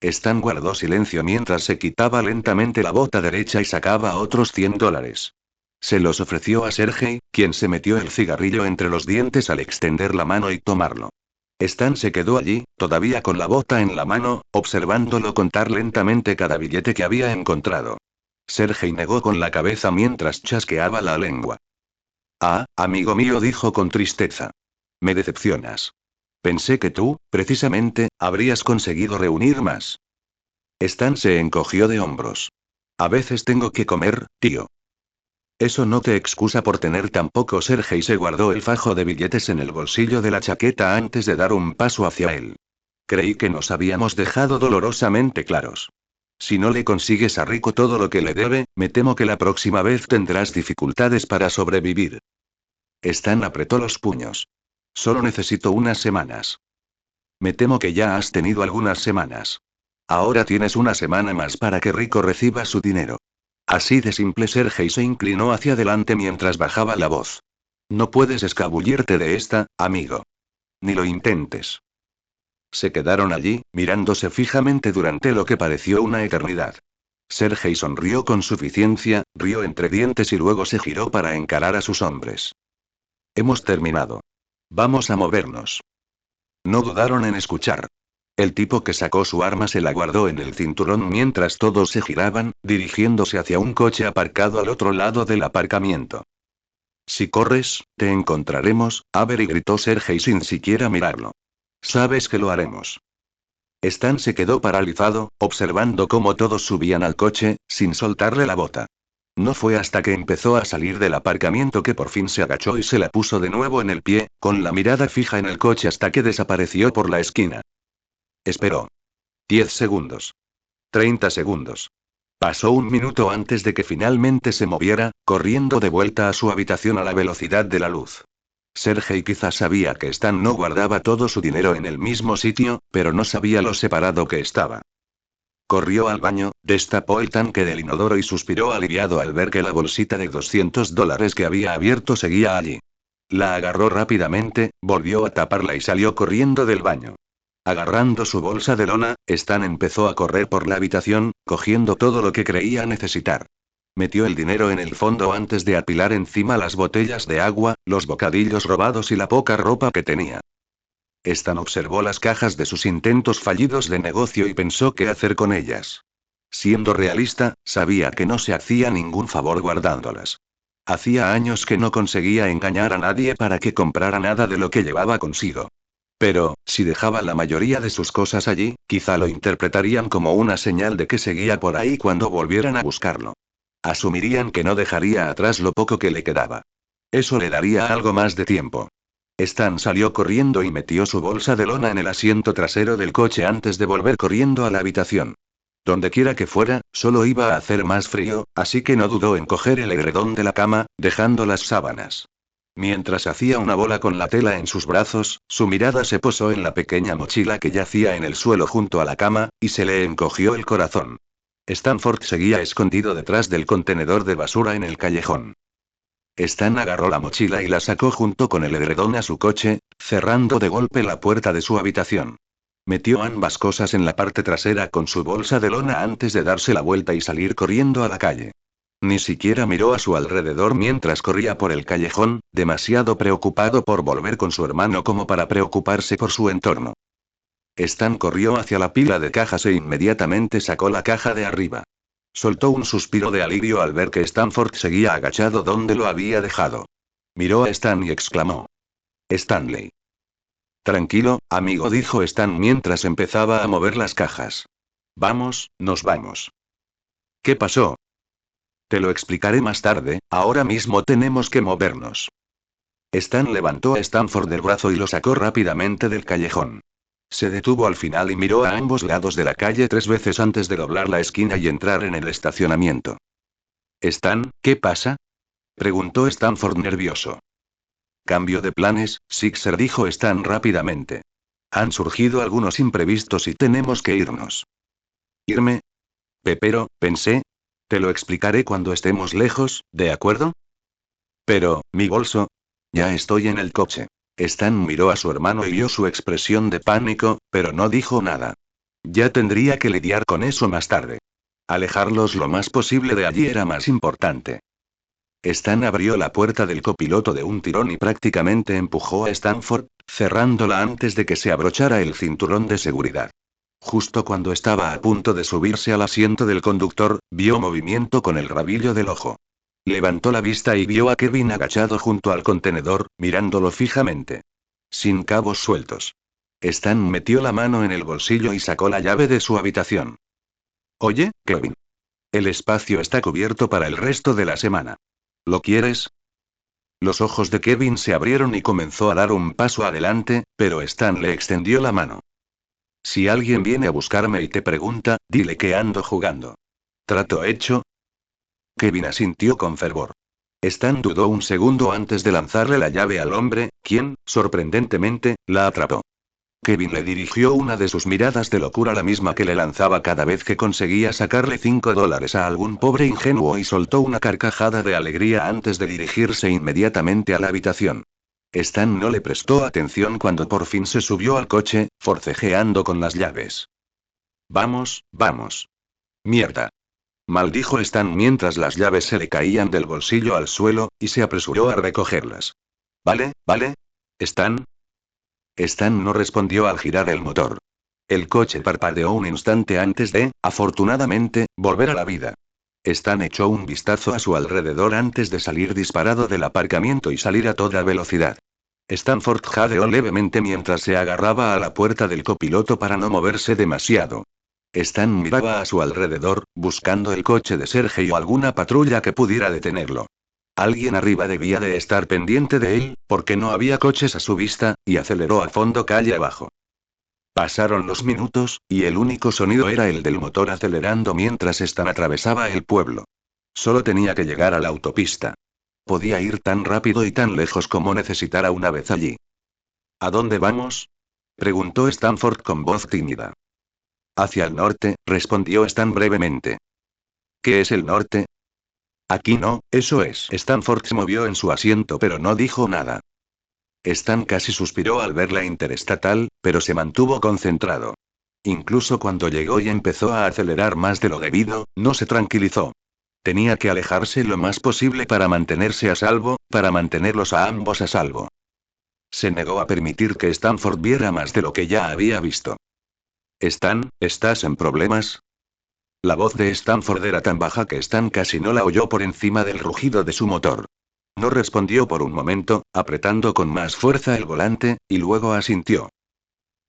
Stan guardó silencio mientras se quitaba lentamente la bota derecha y sacaba otros $100. Se los ofreció a Sergei, quien se metió el cigarrillo entre los dientes al extender la mano y tomarlo. Stan se quedó allí, todavía con la bota en la mano, observándolo contar lentamente cada billete que había encontrado. Sergei negó con la cabeza mientras chasqueaba la lengua. Ah, amigo mío, dijo con tristeza. Me decepcionas. Pensé que tú, precisamente, habrías conseguido reunir más. Stan se encogió de hombros. A veces tengo que comer, tío. Eso no te excusa por tener tan poco. Sergei se guardó el fajo de billetes en el bolsillo de la chaqueta antes de dar un paso hacia él. Creí que nos habíamos dejado dolorosamente claros. Si no le consigues a Rico todo lo que le debe, me temo que la próxima vez tendrás dificultades para sobrevivir. Stan apretó los puños. Solo necesito unas semanas. Me temo que ya has tenido algunas semanas. Ahora tienes una semana más para que Rico reciba su dinero. Así de simple. Sergei se inclinó hacia adelante mientras bajaba la voz. No puedes escabullirte de esta, amigo. Ni lo intentes. Se quedaron allí, mirándose fijamente durante lo que pareció una eternidad. Sergei sonrió con suficiencia, rió entre dientes y luego se giró para encarar a sus hombres. Hemos terminado. Vamos a movernos. No dudaron en escuchar. El tipo que sacó su arma se la guardó en el cinturón mientras todos se giraban, dirigiéndose hacia un coche aparcado al otro lado del aparcamiento. Si corres, te encontraremos, Avery gritó Sergei sin siquiera mirarlo. Sabes que lo haremos. Stan se quedó paralizado, observando cómo todos subían al coche, sin soltarle la bota. No fue hasta que empezó a salir del aparcamiento que por fin se agachó y se la puso de nuevo en el pie, con la mirada fija en el coche hasta que desapareció por la esquina. Esperó. 10 segundos. 30 segundos. Pasó un minuto antes de que finalmente se moviera, corriendo de vuelta a su habitación a la velocidad de la luz. Sergei quizás sabía que Stan no guardaba todo su dinero en el mismo sitio, pero no sabía lo separado que estaba. Corrió al baño, destapó el tanque del inodoro y suspiró aliviado al ver que la bolsita de $200 que había abierto seguía allí. La agarró rápidamente, volvió a taparla y salió corriendo del baño. Agarrando su bolsa de lona, Stan empezó a correr por la habitación, cogiendo todo lo que creía necesitar. Metió el dinero en el fondo antes de apilar encima las botellas de agua, los bocadillos robados y la poca ropa que tenía. Stan observó las cajas de sus intentos fallidos de negocio y pensó qué hacer con ellas. Siendo realista, sabía que no se hacía ningún favor guardándolas. Hacía años que no conseguía engañar a nadie para que comprara nada de lo que llevaba consigo. Pero, si dejaba la mayoría de sus cosas allí, quizá lo interpretarían como una señal de que seguía por ahí cuando volvieran a buscarlo. Asumirían que no dejaría atrás lo poco que le quedaba. Eso le daría algo más de tiempo. Stan salió corriendo y metió su bolsa de lona en el asiento trasero del coche antes de volver corriendo a la habitación. Dondequiera que fuera, solo iba a hacer más frío, así que no dudó en coger el edredón de la cama, dejando las sábanas. Mientras hacía una bola con la tela en sus brazos, su mirada se posó en la pequeña mochila que yacía en el suelo junto a la cama, y se le encogió el corazón. Stanford seguía escondido detrás del contenedor de basura en el callejón. Stan agarró la mochila y la sacó junto con el edredón a su coche, cerrando de golpe la puerta de su habitación. Metió ambas cosas en la parte trasera con su bolsa de lona antes de darse la vuelta y salir corriendo a la calle. Ni siquiera miró a su alrededor mientras corría por el callejón, demasiado preocupado por volver con su hermano como para preocuparse por su entorno. Stan corrió hacia la pila de cajas e inmediatamente sacó la caja de arriba. Soltó un suspiro de alivio al ver que Stanford seguía agachado donde lo había dejado. Miró a Stan y exclamó: «Stanley». «Tranquilo, amigo», dijo Stan mientras empezaba a mover las cajas. «Vamos, nos vamos». «¿Qué pasó?» «Te lo explicaré más tarde, ahora mismo tenemos que movernos». Stan levantó a Stanford del brazo y lo sacó rápidamente del callejón. Se detuvo al final y miró a ambos lados de la calle 3 veces antes de doblar la esquina y entrar en el estacionamiento. «Stan, ¿qué pasa?», preguntó Stanford nervioso. «Cambio de planes, Sixer», dijo Stan rápidamente. «Han surgido algunos imprevistos y tenemos que irnos». «¿Irme?». «Pero, pensé. Te lo explicaré cuando estemos lejos, ¿de acuerdo?». «Pero, mi bolso». «Ya estoy en el coche». Stan miró a su hermano y vio su expresión de pánico, pero no dijo nada. Ya tendría que lidiar con eso más tarde. Alejarlos lo más posible de allí era más importante. Stan abrió la puerta del copiloto de un tirón y prácticamente empujó a Stanford, cerrándola antes de que se abrochara el cinturón de seguridad. Justo cuando estaba a punto de subirse al asiento del conductor, vio movimiento con el rabillo del ojo. Levantó la vista y vio a Kevin agachado junto al contenedor, mirándolo fijamente. Sin cabos sueltos. Stan metió la mano en el bolsillo y sacó la llave de su habitación. «Oye, Kevin. El espacio está cubierto para el resto de la semana. ¿Lo quieres? Los ojos de Kevin se abrieron y comenzó a dar un paso adelante, pero Stan le extendió la mano. Si alguien viene a buscarme y te pregunta, dile que ando jugando. ¿Trato hecho? Kevin asintió con fervor. Stan dudó un segundo antes de lanzarle la llave al hombre, quien, sorprendentemente, la atrapó. Kevin le dirigió una de sus miradas de locura, la misma que le lanzaba cada vez que conseguía sacarle $5 a algún pobre ingenuo, y soltó una carcajada de alegría antes de dirigirse inmediatamente a la habitación. Stan no le prestó atención cuando por fin se subió al coche, forcejeando con las llaves. Vamos, vamos. Mierda. Maldijo Stan mientras las llaves se le caían del bolsillo al suelo, y se apresuró a recogerlas. Vale, vale. ¿Stan? Stan no respondió al girar el motor. El coche parpadeó un instante antes de, afortunadamente, volver a la vida. Stan echó un vistazo a su alrededor antes de salir disparado del aparcamiento y salir a toda velocidad. Stanford jadeó levemente mientras se agarraba a la puerta del copiloto para no moverse demasiado. Stan miraba a su alrededor, buscando el coche de Sergei o alguna patrulla que pudiera detenerlo. Alguien arriba debía de estar pendiente de él, porque no había coches a su vista, y aceleró a fondo calle abajo. Pasaron los minutos, y el único sonido era el del motor acelerando mientras Stan atravesaba el pueblo. Solo tenía que llegar a la autopista. Podía ir tan rápido y tan lejos como necesitara una vez allí. ¿A dónde vamos? Preguntó Stanford con voz tímida. Hacia el norte, respondió Stan brevemente. ¿Qué es el norte? Aquí no, eso es. Stanford se movió en su asiento pero no dijo nada. Stan casi suspiró al ver la interestatal, pero se mantuvo concentrado. Incluso cuando llegó y empezó a acelerar más de lo debido, no se tranquilizó. Tenía que alejarse lo más posible para mantenerse a salvo, para mantenerlos a ambos a salvo. Se negó a permitir que Stanford viera más de lo que ya había visto. Stan, ¿estás en problemas? La voz de Stanford era tan baja que Stan casi no la oyó por encima del rugido de su motor. No respondió por un momento, apretando con más fuerza el volante, y luego asintió.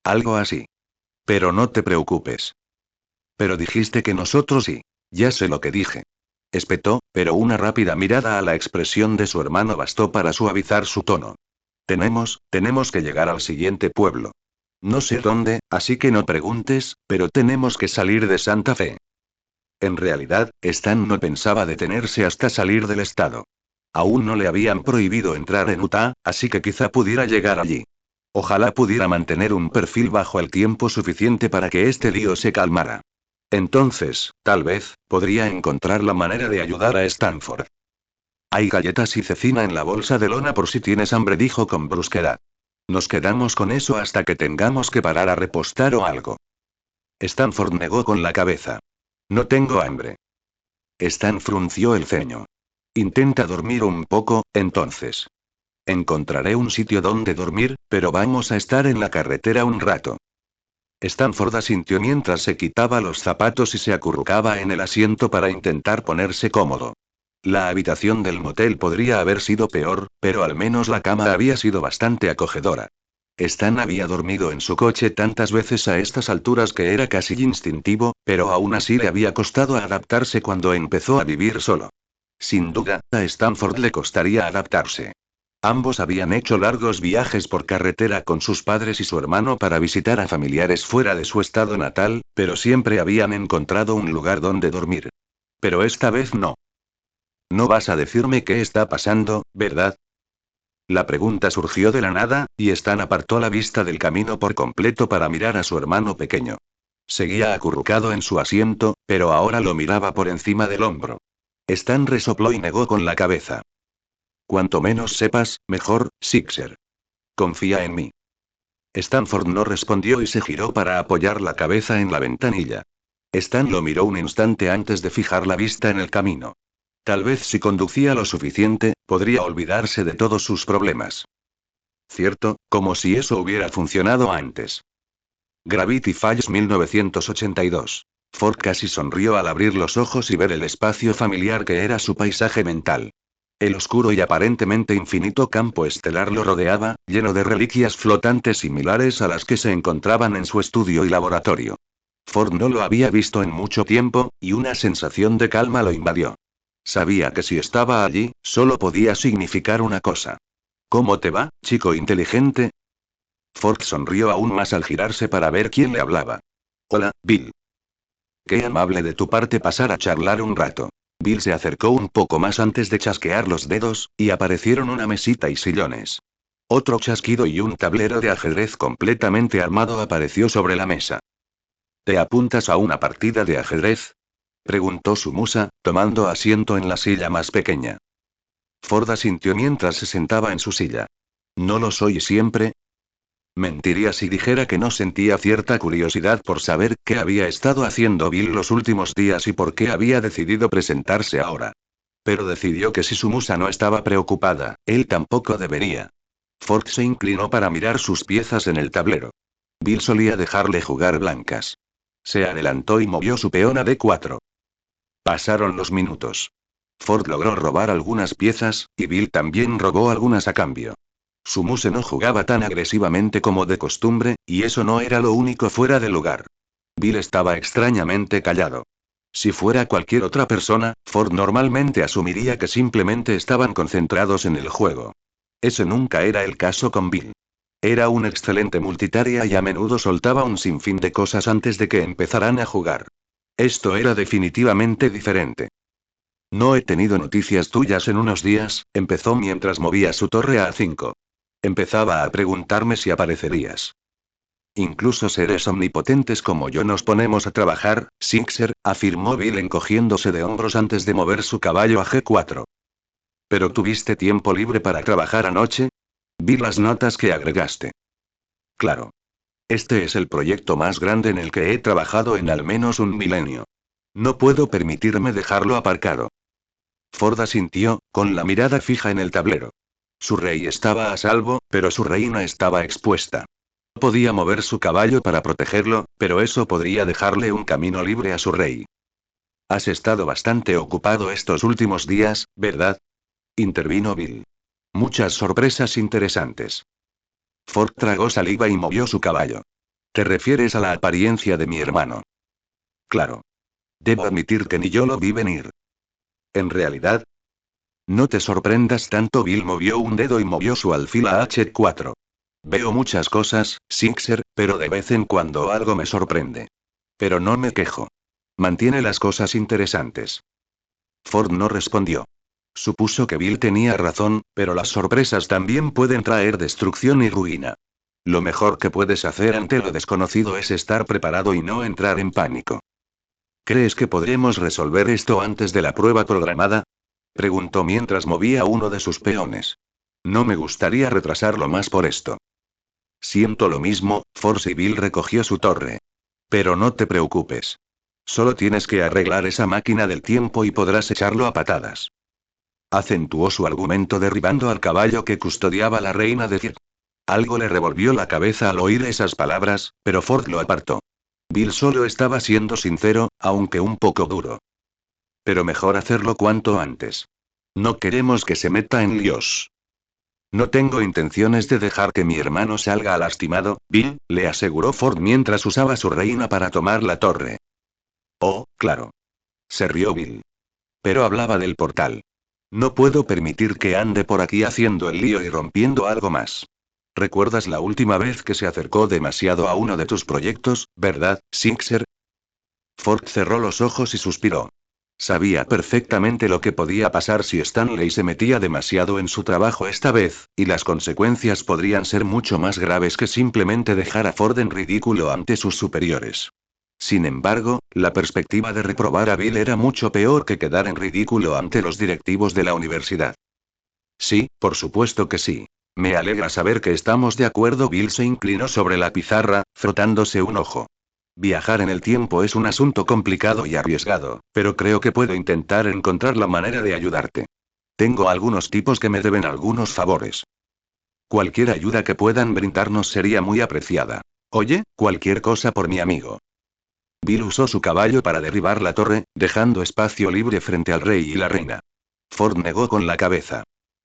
Algo así. Pero no te preocupes. Pero dijiste que nosotros sí. Ya sé lo que dije. Espetó, pero una rápida mirada a la expresión de su hermano bastó para suavizar su tono. Tenemos que llegar al siguiente pueblo. No sé dónde, así que no preguntes, pero tenemos que salir de Santa Fe. En realidad, Stan no pensaba detenerse hasta salir del estado. Aún no le habían prohibido entrar en Utah, así que quizá pudiera llegar allí. Ojalá pudiera mantener un perfil bajo el tiempo suficiente para que este lío se calmara. Entonces, tal vez, podría encontrar la manera de ayudar a Stanford. Hay galletas y cecina en la bolsa de lona por si tienes hambre, dijo con brusquedad. Nos quedamos con eso hasta que tengamos que parar a repostar o algo. Stanford negó con la cabeza. No tengo hambre. Stan frunció el ceño. Intenta dormir un poco, entonces. Encontraré un sitio donde dormir, pero vamos a estar en la carretera un rato. Stanford asintió mientras se quitaba los zapatos y se acurrucaba en el asiento para intentar ponerse cómodo. La habitación del motel podría haber sido peor, pero al menos la cama había sido bastante acogedora. Stan había dormido en su coche tantas veces a estas alturas que era casi instintivo, pero aún así le había costado adaptarse cuando empezó a vivir solo. Sin duda, a Stanford le costaría adaptarse. Ambos habían hecho largos viajes por carretera con sus padres y su hermano para visitar a familiares fuera de su estado natal, pero siempre habían encontrado un lugar donde dormir. Pero esta vez no. No vas a decirme qué está pasando, ¿verdad? La pregunta surgió de la nada, y Stan apartó la vista del camino por completo para mirar a su hermano pequeño. Seguía acurrucado en su asiento, pero ahora lo miraba por encima del hombro. Stan resopló y negó con la cabeza. Cuanto menos sepas, mejor, Sixer. Confía en mí. Stanford no respondió y se giró para apoyar la cabeza en la ventanilla. Stan lo miró un instante antes de fijar la vista en el camino. Tal vez si conducía lo suficiente, podría olvidarse de todos sus problemas. Cierto, como si eso hubiera funcionado antes. Gravity Falls 1982. Ford casi sonrió al abrir los ojos y ver el espacio familiar que era su paisaje mental. El oscuro y aparentemente infinito campo estelar lo rodeaba, lleno de reliquias flotantes similares a las que se encontraban en su estudio y laboratorio. Ford no lo había visto en mucho tiempo, y una sensación de calma lo invadió. Sabía que si estaba allí, solo podía significar una cosa. ¿Cómo te va, chico inteligente? Ford sonrió aún más al girarse para ver quién le hablaba. Hola, Bill. Qué amable de tu parte pasar a charlar un rato. Bill se acercó un poco más antes de chasquear los dedos, y aparecieron una mesita y sillones. Otro chasquido y un tablero de ajedrez completamente armado apareció sobre la mesa. ¿Te apuntas a una partida de ajedrez? Preguntó su musa, tomando asiento en la silla más pequeña. Ford asintió mientras se sentaba en su silla. ¿No lo soy siempre? Mentiría si dijera que no sentía cierta curiosidad por saber qué había estado haciendo Bill los últimos días y por qué había decidido presentarse ahora. Pero decidió que si su musa no estaba preocupada, él tampoco debería. Ford se inclinó para mirar sus piezas en el tablero. Bill solía dejarle jugar blancas. Se adelantó y movió su peón a D4. Pasaron los minutos. Ford logró robar algunas piezas, y Bill también robó algunas a cambio. Su muse no jugaba tan agresivamente como de costumbre, y eso no era lo único fuera de lugar. Bill estaba extrañamente callado. Si fuera cualquier otra persona, Ford normalmente asumiría que simplemente estaban concentrados en el juego. Ese nunca era el caso con Bill. Era un excelente multitarea y a menudo soltaba un sinfín de cosas antes de que empezaran a jugar. Esto era definitivamente diferente. No he tenido noticias tuyas en unos días, empezó mientras movía su torre a 5. Empezaba a preguntarme si aparecerías. Incluso seres omnipotentes como yo nos ponemos a trabajar, Sixer, afirmó Bill encogiéndose de hombros antes de mover su caballo a G4. ¿Pero tuviste tiempo libre para trabajar anoche? Vi las notas que agregaste. Claro. Este es el proyecto más grande en el que he trabajado en al menos un milenio. No puedo permitirme dejarlo aparcado. Ford asintió, con la mirada fija en el tablero. Su rey estaba a salvo, pero su reina estaba expuesta. No podía mover su caballo para protegerlo, pero eso podría dejarle un camino libre a su rey. Has estado bastante ocupado estos últimos días, ¿verdad? Intervino Bill. Muchas sorpresas interesantes. Ford tragó saliva y movió su caballo. ¿Te refieres a la apariencia de mi hermano? Claro. Debo admitir que ni yo lo vi venir. En realidad, no te sorprendas tanto. Bill movió un dedo y movió su alfil a H4. Veo muchas cosas, Sixer, pero de vez en cuando algo me sorprende. Pero no me quejo. Mantiene las cosas interesantes. Ford no respondió. Supuso que Bill tenía razón, pero las sorpresas también pueden traer destrucción y ruina. Lo mejor que puedes hacer ante lo desconocido es estar preparado y no entrar en pánico. ¿Crees que podremos resolver esto antes de la prueba programada? Preguntó mientras movía uno de sus peones. No me gustaría retrasarlo más por esto. Siento lo mismo, Force. Y Bill recogió su torre. Pero no te preocupes. Solo tienes que arreglar esa máquina del tiempo y podrás echarlo a patadas. Acentuó su argumento derribando al caballo que custodiaba la reina de Cir. Algo le revolvió la cabeza al oír esas palabras, pero Ford lo apartó. Bill solo estaba siendo sincero, aunque un poco duro. Pero mejor hacerlo cuanto antes. No queremos que se meta en líos. No tengo intenciones de dejar que mi hermano salga lastimado, Bill, le aseguró Ford mientras usaba su reina para tomar la torre. Oh, claro. Se rió Bill. Pero hablaba del portal. No puedo permitir que ande por aquí haciendo el lío y rompiendo algo más. ¿Recuerdas la última vez que se acercó demasiado a uno de tus proyectos, verdad, Sixer? Ford cerró los ojos y suspiró. Sabía perfectamente lo que podía pasar si Stanley se metía demasiado en su trabajo esta vez, y las consecuencias podrían ser mucho más graves que simplemente dejar a Ford en ridículo ante sus superiores. Sin embargo, la perspectiva de reprobar a Bill era mucho peor que quedar en ridículo ante los directivos de la universidad. Sí, por supuesto que sí. Me alegra saber que estamos de acuerdo. Bill se inclinó sobre la pizarra, frotándose un ojo. Viajar en el tiempo es un asunto complicado y arriesgado, pero creo que puedo intentar encontrar la manera de ayudarte. Tengo algunos tipos que me deben algunos favores. Cualquier ayuda que puedan brindarnos sería muy apreciada. Oye, cualquier cosa por mi amigo. Bill usó su caballo para derribar la torre, dejando espacio libre frente al rey y la reina. Ford negó con la cabeza.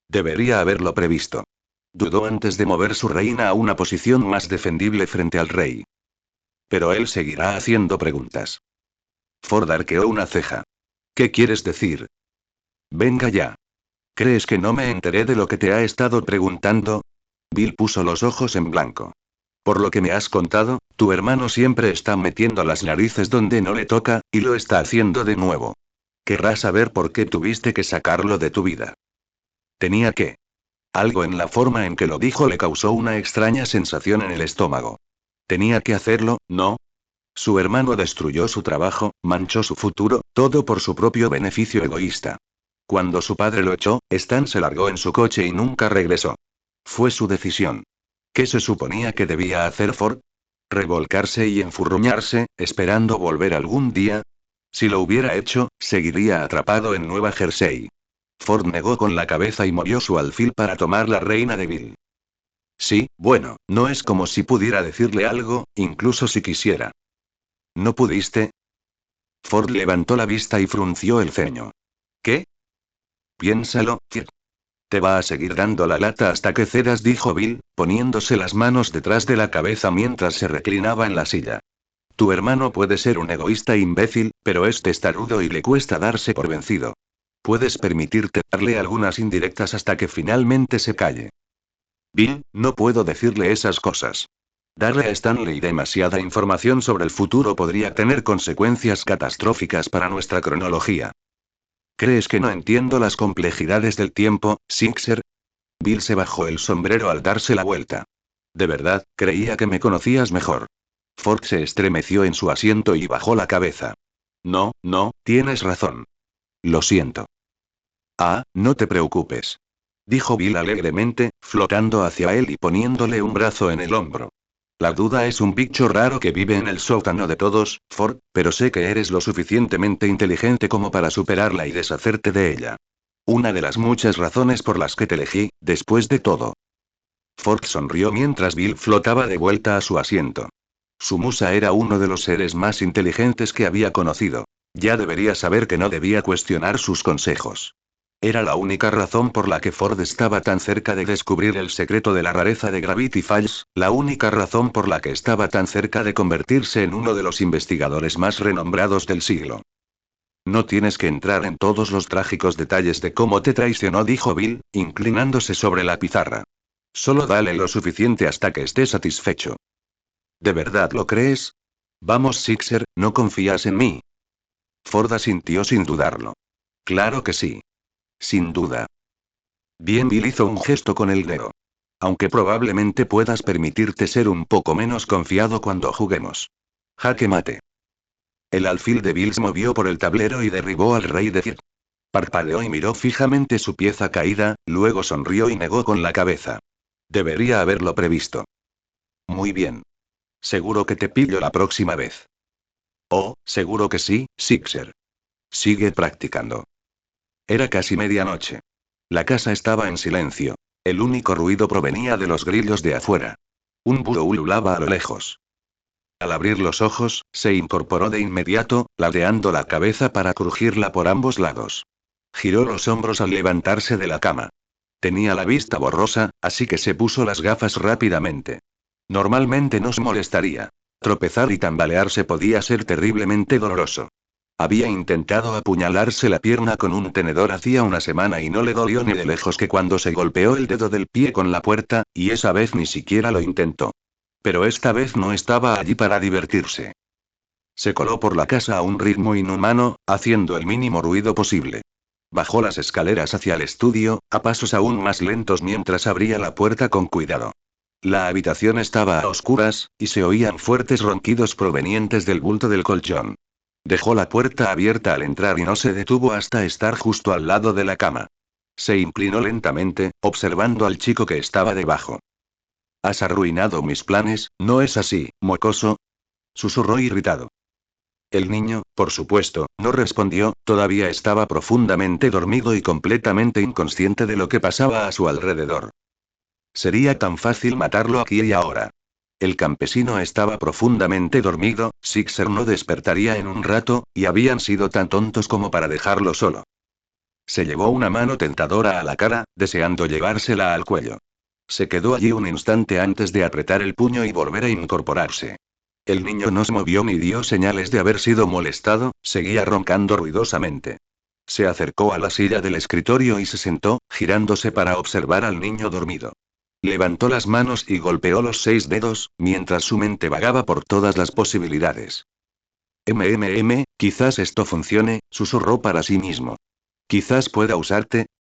Debería haberlo previsto. Dudó antes de mover su reina a una posición más defendible frente al rey. Pero él seguirá haciendo preguntas. Ford arqueó una ceja. ¿Qué quieres decir? Venga ya. ¿Crees que no me enteré de lo que te ha estado preguntando? Bill puso los ojos en blanco. Por lo que me has contado, tu hermano siempre está metiendo las narices donde no le toca, y lo está haciendo de nuevo. Querrás saber por qué tuviste que sacarlo de tu vida. Tenía que. Algo en la forma en que lo dijo le causó una extraña sensación en el estómago. Tenía que hacerlo, ¿no? Su hermano destruyó su trabajo, manchó su futuro, todo por su propio beneficio egoísta. Cuando su padre lo echó, Stan se largó en su coche y nunca regresó. Fue su decisión. ¿Qué se suponía que debía hacer Ford? ¿Revolcarse y enfurruñarse, esperando volver algún día? Si lo hubiera hecho, seguiría atrapado en Nueva Jersey. Ford negó con la cabeza y movió su alfil para tomar la reina de Bill. Sí, bueno, no es como si pudiera decirle algo, incluso si quisiera. ¿No pudiste? Ford levantó la vista y frunció el ceño. ¿Qué? Piénsalo, Kit. Te va a seguir dando la lata hasta que cedas, dijo Bill, poniéndose las manos detrás de la cabeza mientras se reclinaba en la silla. Tu hermano puede ser un egoísta imbécil, pero es testarudo y le cuesta darse por vencido. Puedes permitirte darle algunas indirectas hasta que finalmente se calle. Bill, no puedo decirle esas cosas. Darle a Stanley demasiada información sobre el futuro podría tener consecuencias catastróficas para nuestra cronología. ¿Crees que no entiendo las complejidades del tiempo, Sixer? Bill se bajó el sombrero al darse la vuelta. De verdad, creía que me conocías mejor. Ford se estremeció en su asiento y bajó la cabeza. No, no, tienes razón. Lo siento. Ah, no te preocupes. Dijo Bill alegremente, flotando hacia él y poniéndole un brazo en el hombro. La duda es un bicho raro que vive en el sótano de todos, Ford, pero sé que eres lo suficientemente inteligente como para superarla y deshacerte de ella. Una de las muchas razones por las que te elegí, después de todo. Ford sonrió mientras Bill flotaba de vuelta a su asiento. Su musa era uno de los seres más inteligentes que había conocido. Ya debería saber que no debía cuestionar sus consejos. Era la única razón por la que Ford estaba tan cerca de descubrir el secreto de la rareza de Gravity Falls, la única razón por la que estaba tan cerca de convertirse en uno de los investigadores más renombrados del siglo. No tienes que entrar en todos los trágicos detalles de cómo te traicionó, dijo Bill, inclinándose sobre la pizarra. Solo dale lo suficiente hasta que esté satisfecho. ¿De verdad lo crees? Vamos, Sixer, ¿no confías en mí? Ford asintió sin dudarlo. Claro que sí. Sin duda. Bien, Bill hizo un gesto con el dedo. Aunque probablemente puedas permitirte ser un poco menos confiado cuando juguemos. Jaque mate. El alfil de Bill se movió por el tablero y derribó al rey de Cid. Parpadeó y miró fijamente su pieza caída, luego sonrió y negó con la cabeza. Debería haberlo previsto. Muy bien. Seguro que te pillo la próxima vez. Oh, seguro que sí, Sixer. Sigue practicando. Era casi medianoche. La casa estaba en silencio. El único ruido provenía de los grillos de afuera. Un búho ululaba a lo lejos. Al abrir los ojos, se incorporó de inmediato, ladeando la cabeza para crujirla por ambos lados. Giró los hombros al levantarse de la cama. Tenía la vista borrosa, así que se puso las gafas rápidamente. Normalmente no se molestaría. Tropezar y tambalearse podía ser terriblemente doloroso. Había intentado apuñalarse la pierna con un tenedor hacía una semana y no le dolió ni de lejos que cuando se golpeó el dedo del pie con la puerta, y esa vez ni siquiera lo intentó. Pero esta vez no estaba allí para divertirse. Se coló por la casa a un ritmo inhumano, haciendo el mínimo ruido posible. Bajó las escaleras hacia el estudio, a pasos aún más lentos mientras abría la puerta con cuidado. La habitación estaba a oscuras, y se oían fuertes ronquidos provenientes del bulto del colchón. Dejó la puerta abierta al entrar y no se detuvo hasta estar justo al lado de la cama. Se inclinó lentamente, observando al chico que estaba debajo. Has arruinado mis planes, ¿no es así, mocoso? Susurró irritado. El niño, por supuesto, no respondió, todavía estaba profundamente dormido y completamente inconsciente de lo que pasaba a su alrededor. Sería tan fácil matarlo aquí y ahora. El campesino estaba profundamente dormido, Sixer no despertaría en un rato, y habían sido tan tontos como para dejarlo solo. Se llevó una mano tentadora a la cara, deseando llevársela al cuello. Se quedó allí un instante antes de apretar el puño y volver a incorporarse. El niño no se movió ni dio señales de haber sido molestado, seguía roncando ruidosamente. Se acercó a la silla del escritorio y se sentó, girándose para observar al niño dormido. Levantó las manos y golpeó los 6 dedos, mientras su mente vagaba por todas las posibilidades. Quizás esto funcione, susurró para sí mismo. Quizás pueda usarte.